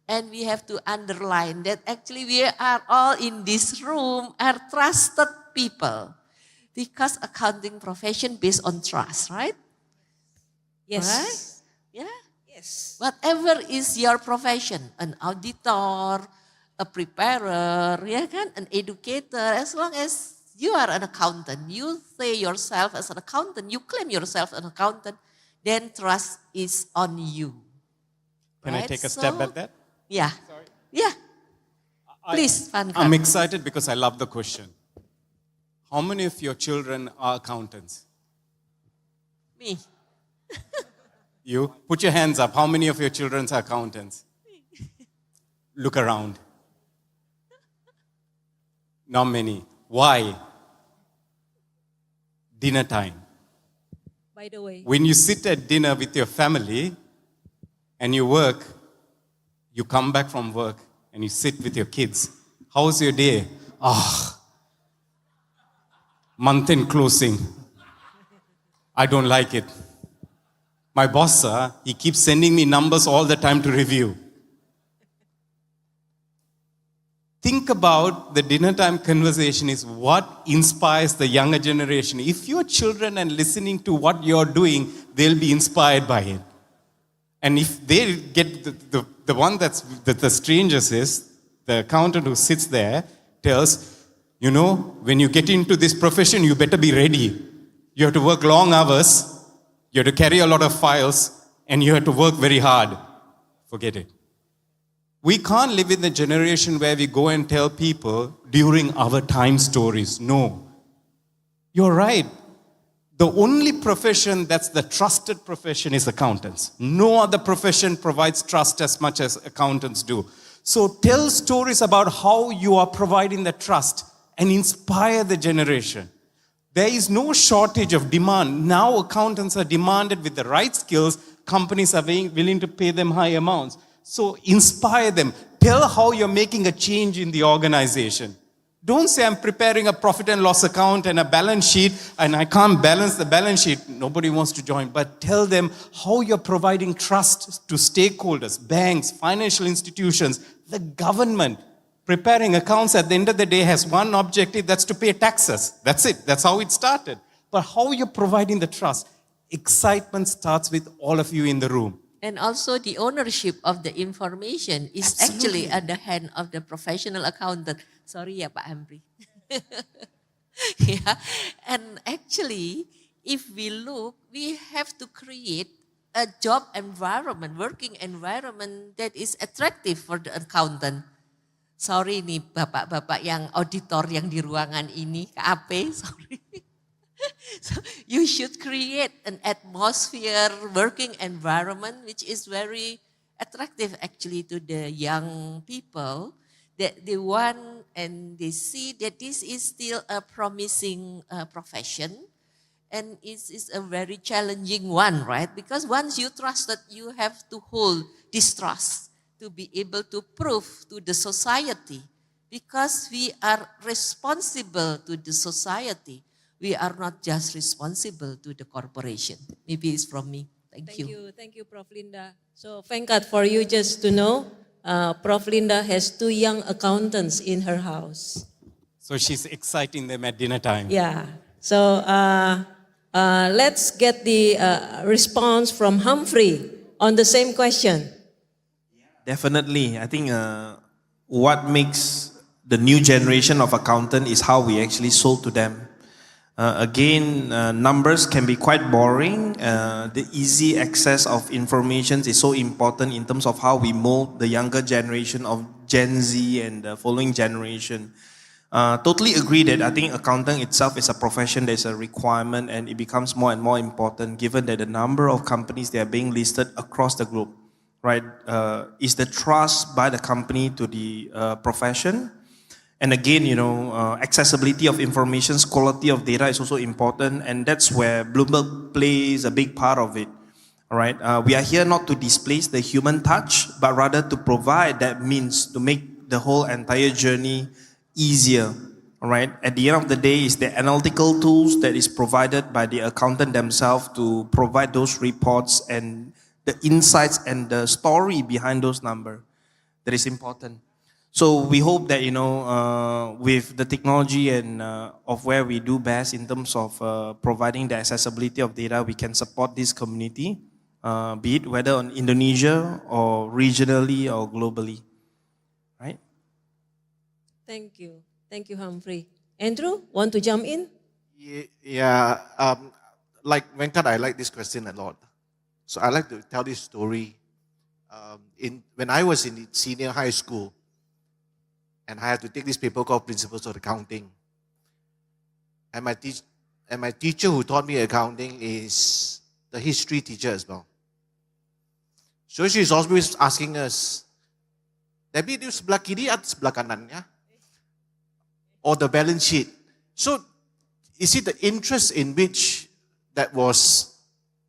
And we have to underline that actually we are all in this room are trusted people. Because accounting profession based on trust, right? Yes. Right? Yeah. Yes. Whatever is your profession, an auditor, a preparer, an educator, as long as you are an accountant, you say yourself as an accountant, you claim yourself an accountant, then trust is on you. Can I take a step at that? Yeah. Sorry. Yeah. Please, Venkkat. I'm excited because I love the question. How many of your children are accountants? Me. You? Put your hands up. How many of your children are accountants? Look around. Not many. Why? Dinner time. By the way. When you sit at dinner with your family and you work, you come back from work and you sit with your kids. How's your day? Month-end closing. I don't like it. My boss, he keeps sending me numbers all the time to review. Think about the dinner time conversation is what inspires the younger generation. If your children are listening to what you're doing, they'll be inspired by it. And if they get the one that's the strangest is, the accountant who sits there tells, you know, when you get into this profession, you better be ready. You have to work long hours. You have to carry a lot of files and you have to work very hard. Forget it. We can't live in the generation where we go and tell people during our time stories. No. You're right. The only profession that's the trusted profession is accountants. No other profession provides trust as much as accountants do. So tell stories about how you are providing the trust and inspire the generation. There is no shortage of demand. Now accountants are demanded with the right skills. Companies are willing to pay them high amounts. So inspire them. Tell how you're making a change in the organization. Don't say I'm preparing a profit and loss account and a balance sheet and I can't balance the balance sheet. Nobody wants to join. But tell them how you're providing trust to stakeholders, banks, financial institutions, the government. Preparing accounts at the end of the day has one objective, that's to pay taxes. That's it. That's how it started. But how you're providing the trust? Excitement starts with all of you in the room. And also the ownership of the information is actually at the hand of the professional accountant. Sorry ya Pak Humphrey. Yeah. And actually, if we look, we have to create a job environment, working environment that is attractive for the accountant. Sorry nih bapak-bapak yang auditor yang di ruangan ini, KAP, sorry. So you should create an atmosphere, working environment which is very attractive actually to the young people, that they want and they see that this is still a promising profession and it is a very challenging one, right? Because once you trust that, you have to hold this trust to be able to prove to the society, because we are responsible to the society. We are not just responsible to the corporation. Maybe it's from me. Thank you. Thank you, Prof. Linda. So, Venkkat, for you just to know, Prof. Linda has 2 young accountants in her house. So she's exciting them at dinner time. Yeah. So, let's get the response from Humphrey on the same question. Definitely. I think what makes the new generation of accountant is how we actually sold to them. Again, numbers can be quite boring. The easy access of information is so important in terms of how we mold the younger generation of Gen Z and the following generation. Totally agree that I think accounting itself is a profession that is a requirement, and it becomes more and more important given that the number of companies that are being listed across the globe, right? Is the trust by the company to the profession. And again, accessibility of information, quality of data is also important, and that's where Bloomberg plays a big part of it. All right, we are here not to displace the human touch, but rather to provide that means to make the whole entire journey easier. All right, at the end of the day, it's the analytical tools that is provided by the accountant themselves to provide those reports and the insights and the story behind those numbers that is important. So we hope that, with the technology and of where we do best in terms of providing the accessibility of data, we can support this community, be it whether on Indonesia or regionally or globally, right? Thank you. Thank you, Humphrey. Andrew, want to jump in? Yeah, like Venkkat, I like this question a lot. So I like to tell this story. When I was in senior high school, and I had to take this paper called Principles of Accounting. And my teacher who taught me accounting is the history teacher as well. So she's always asking us, Debbie, itu sebelah kiri atau sebelah kanan ya? Or the balance sheet. So you see the interest in which that was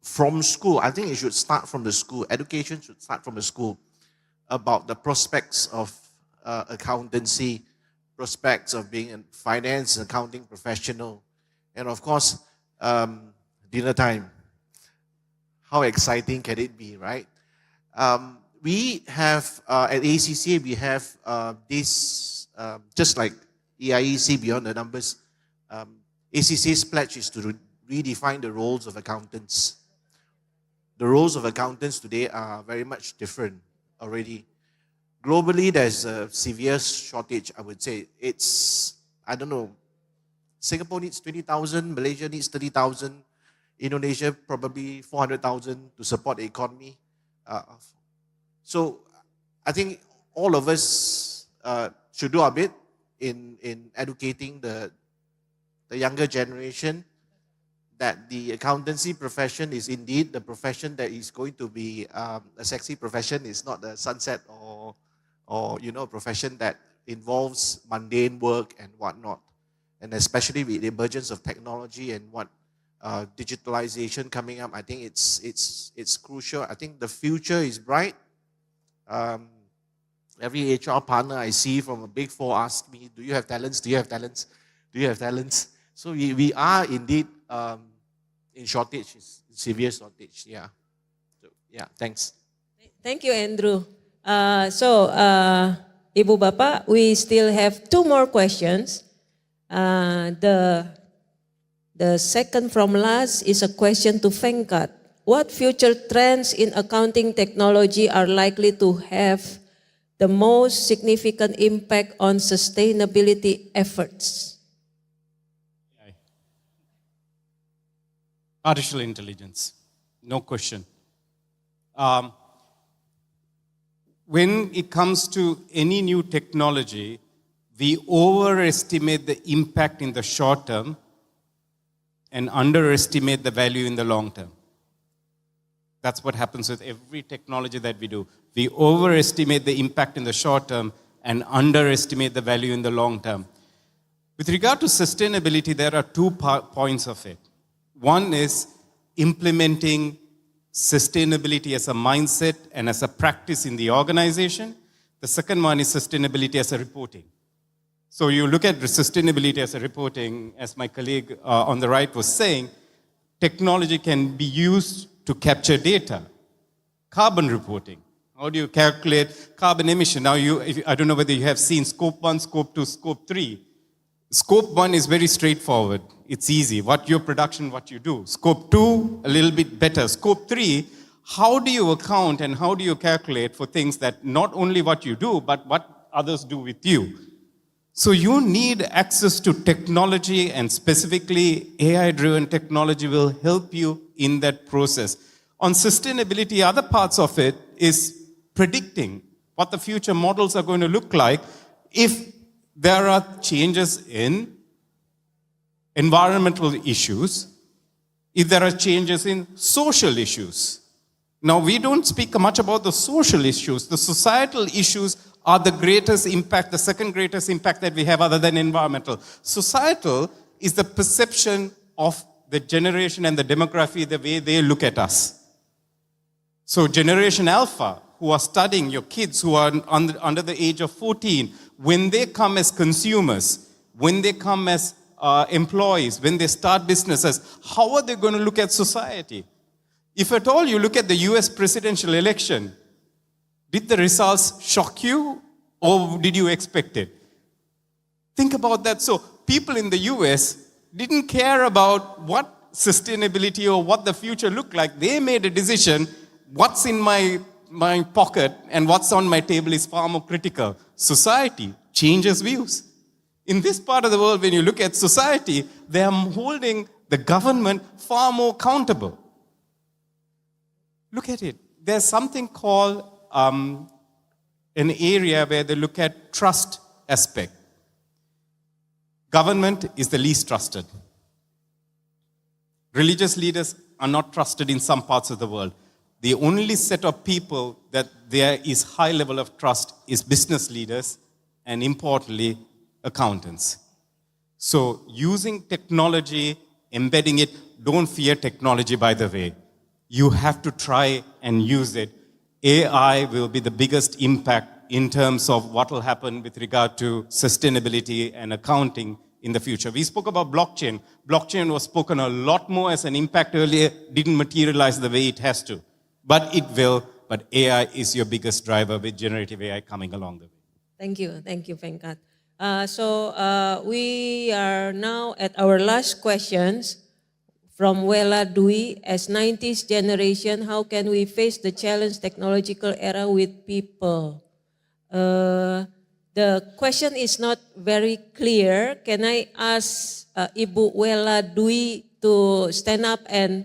from school. I think it should start from the school. Education should start from the school about the prospects of accountancy, prospects of being a finance and accounting professional, and of course, dinner time. How exciting can it be, right? We have, at ACCA, we have this, just like EIEC Beyond the Numbers, ACCA's pledge is to redefine the roles of accountants. The roles of accountants today are very much different already. Globally, there's a severe shortage, I would say. It's, I don't know, Singapore needs 20,000, Malaysia needs 30,000, Indonesia probably 400,000 to support the economy. So I think all of us should do our bit in educating the the younger generation that the accountancy profession is indeed the profession that is going to be a sexy profession. It's not the sunset or profession that involves mundane work and whatnot. And especially with the emergence of technology and digitalization coming up, I think it's crucial. I think the future is bright. Every HR partner I see from a big four asks me, do you have talents? Do you have talents? Do you have talents? So we are indeed in shortage, severe shortage. Yeah. So, yeah, thanks. Thank you, Andrew. Ibu Bapak, we still have 2 more questions. The second from last is a question to Venkkat. What future trends in accounting technology are likely to have the most significant impact on sustainability efforts? Artificial intelligence, no question. When it comes to any new technology, we overestimate the impact in the short term and underestimate the value in the long term. That's what happens with every technology that we do. We overestimate the impact in the short term and underestimate the value in the long term. With regard to sustainability, there are 2 points of it. One is implementing sustainability as a mindset and as a practice in the organization. The second one is sustainability as a reporting. So you look at sustainability as a reporting, as my colleague on the right was saying, technology can be used to capture data. Carbon reporting. How do you calculate carbon emission? Now, I don't know whether you have seen Scope 1, Scope 2, Scope 3. Scope 1 is very straightforward. It's easy. What your production, what you do. Scope 2, a little bit better. Scope 3, how do you account and how do you calculate for things that not only what you do, but what others do with you? So you need access to technology, and specifically AI-driven technology will help you in that process. On sustainability, other parts of it is predicting what the future models are going to look like if there are changes in environmental issues, if there are changes in social issues. Now, we don't speak much about the social issues. The societal issues are the greatest impact, the second greatest impact that we have other than environmental. Societal is the perception of the generation and the demography, the way they look at us. So Generation Alpha, who are studying, your kids who are under the age of 14, when they come as consumers, when they come as employees, when they start businesses, how are they going to look at society? If at all you look at the US presidential election, did the results shock you or did you expect it? Think about that. So people in the US didn't care about what sustainability or what the future looked like. They made a decision, what's in my pocket and what's on my table is far more critical. Society changes views. In this part of the world, when you look at society, they are holding the government far more accountable. Look at it. There's something called an area where they look at trust aspect. Government is the least trusted. Religious leaders are not trusted in some parts of the world. The only set of people that there is high level of trust is business leaders and, importantly, accountants. So using technology, embedding it, don't fear technology, by the way. You have to try and use it. AI will be the biggest impact in terms of what will happen with regard to sustainability and accounting in the future. We spoke about blockchain. Blockchain was spoken a lot more as an impact earlier, didn't materialize the way it has to. But it will. But AI is your biggest driver with generative AI coming along the way. Thank you, Venkkat. We are now at our last questions from Wela Dwi. As 90s generation, how can we face the challenge technological era with people? The question is not very clear. Can I ask Ibu Wela Dwi to stand up and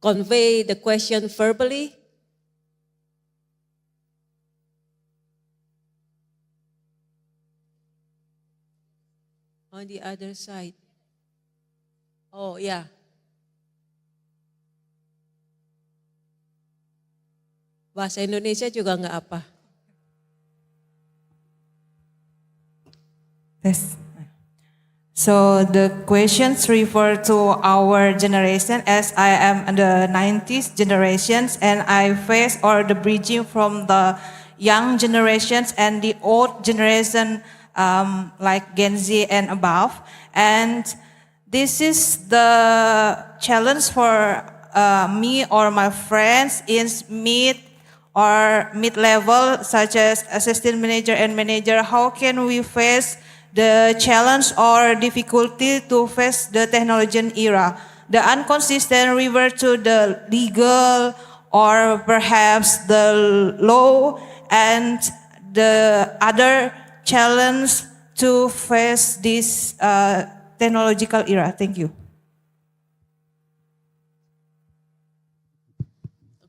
convey the question verbally? On the other side. Oh, yeah. Bahasa Indonesia juga nggak apa. Yes. So the questions refer to our generation, as I am the 90s generations and I face or the bridging from the young generations and the old generation like Gen Z and above. And this is the challenge for me or my friends in mid-level such as assistant manager and manager. How can we face the challenge or difficulty to face the technology era? The inconsistent revert to the legal or perhaps the law, and the other challenge to face this technological era. Thank you.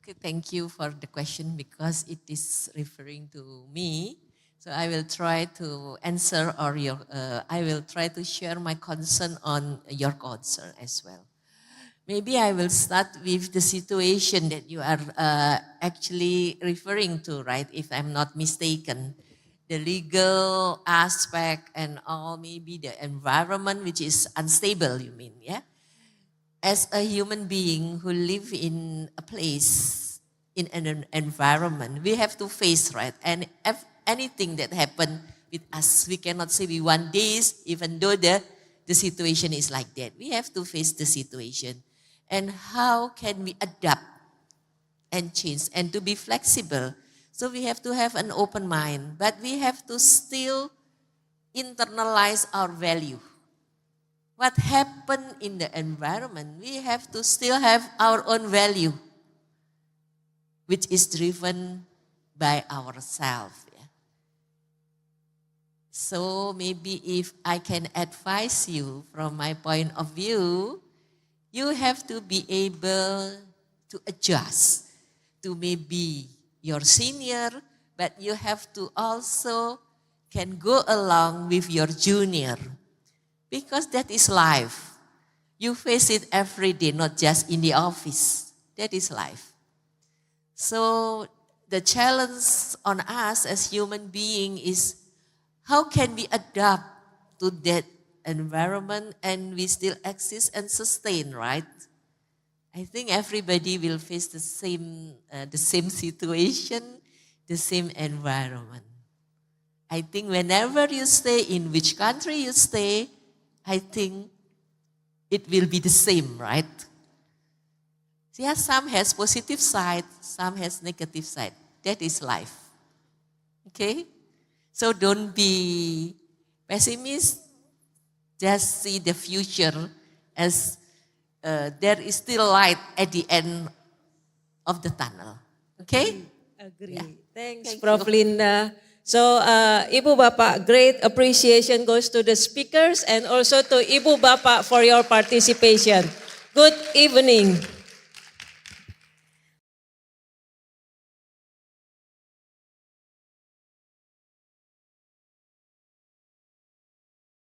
Okay, thank you for the question because it is referring to me. So I will try to answer I will try to share my concern on your concern as well. Maybe I will start with the situation that you are actually referring to, right? If I'm not mistaken, the legal aspect and all, maybe the environment which is unstable, you mean, yeah? As a human being who live in a place, in an environment, we have to face, right? And anything that happen with us, we cannot say we want this, even though the situation is like that. We have to face the situation. And how can we adapt and change and to be flexible? So we have to have an open mind, but we have to still internalize our value. What happened in the environment, we have to still have our own value, which is driven by ourselves. So maybe if I can advise you from my point of view, you have to be able to adjust to maybe your senior, but you have to also can go along with your junior, because that is life. You face it every day, not just in the office. That is life. So the challenge on us as human beings is how can we adapt to that environment and we still exist and sustain, right? I think everybody will face the same situation, the same environment. I think whenever you stay, in which country you stay, I think it will be the same, right? Yeah, some has positive side, some has negative side. That is life. Okay? So don't be pessimist. Just see the future as there is still light at the end of the tunnel. Okay? Agree. Yeah. Thanks, Thank Prof. you. Linda. So, Ibu Bapak, great appreciation goes to the speakers and also to Ibu Bapak for your participation. Good evening.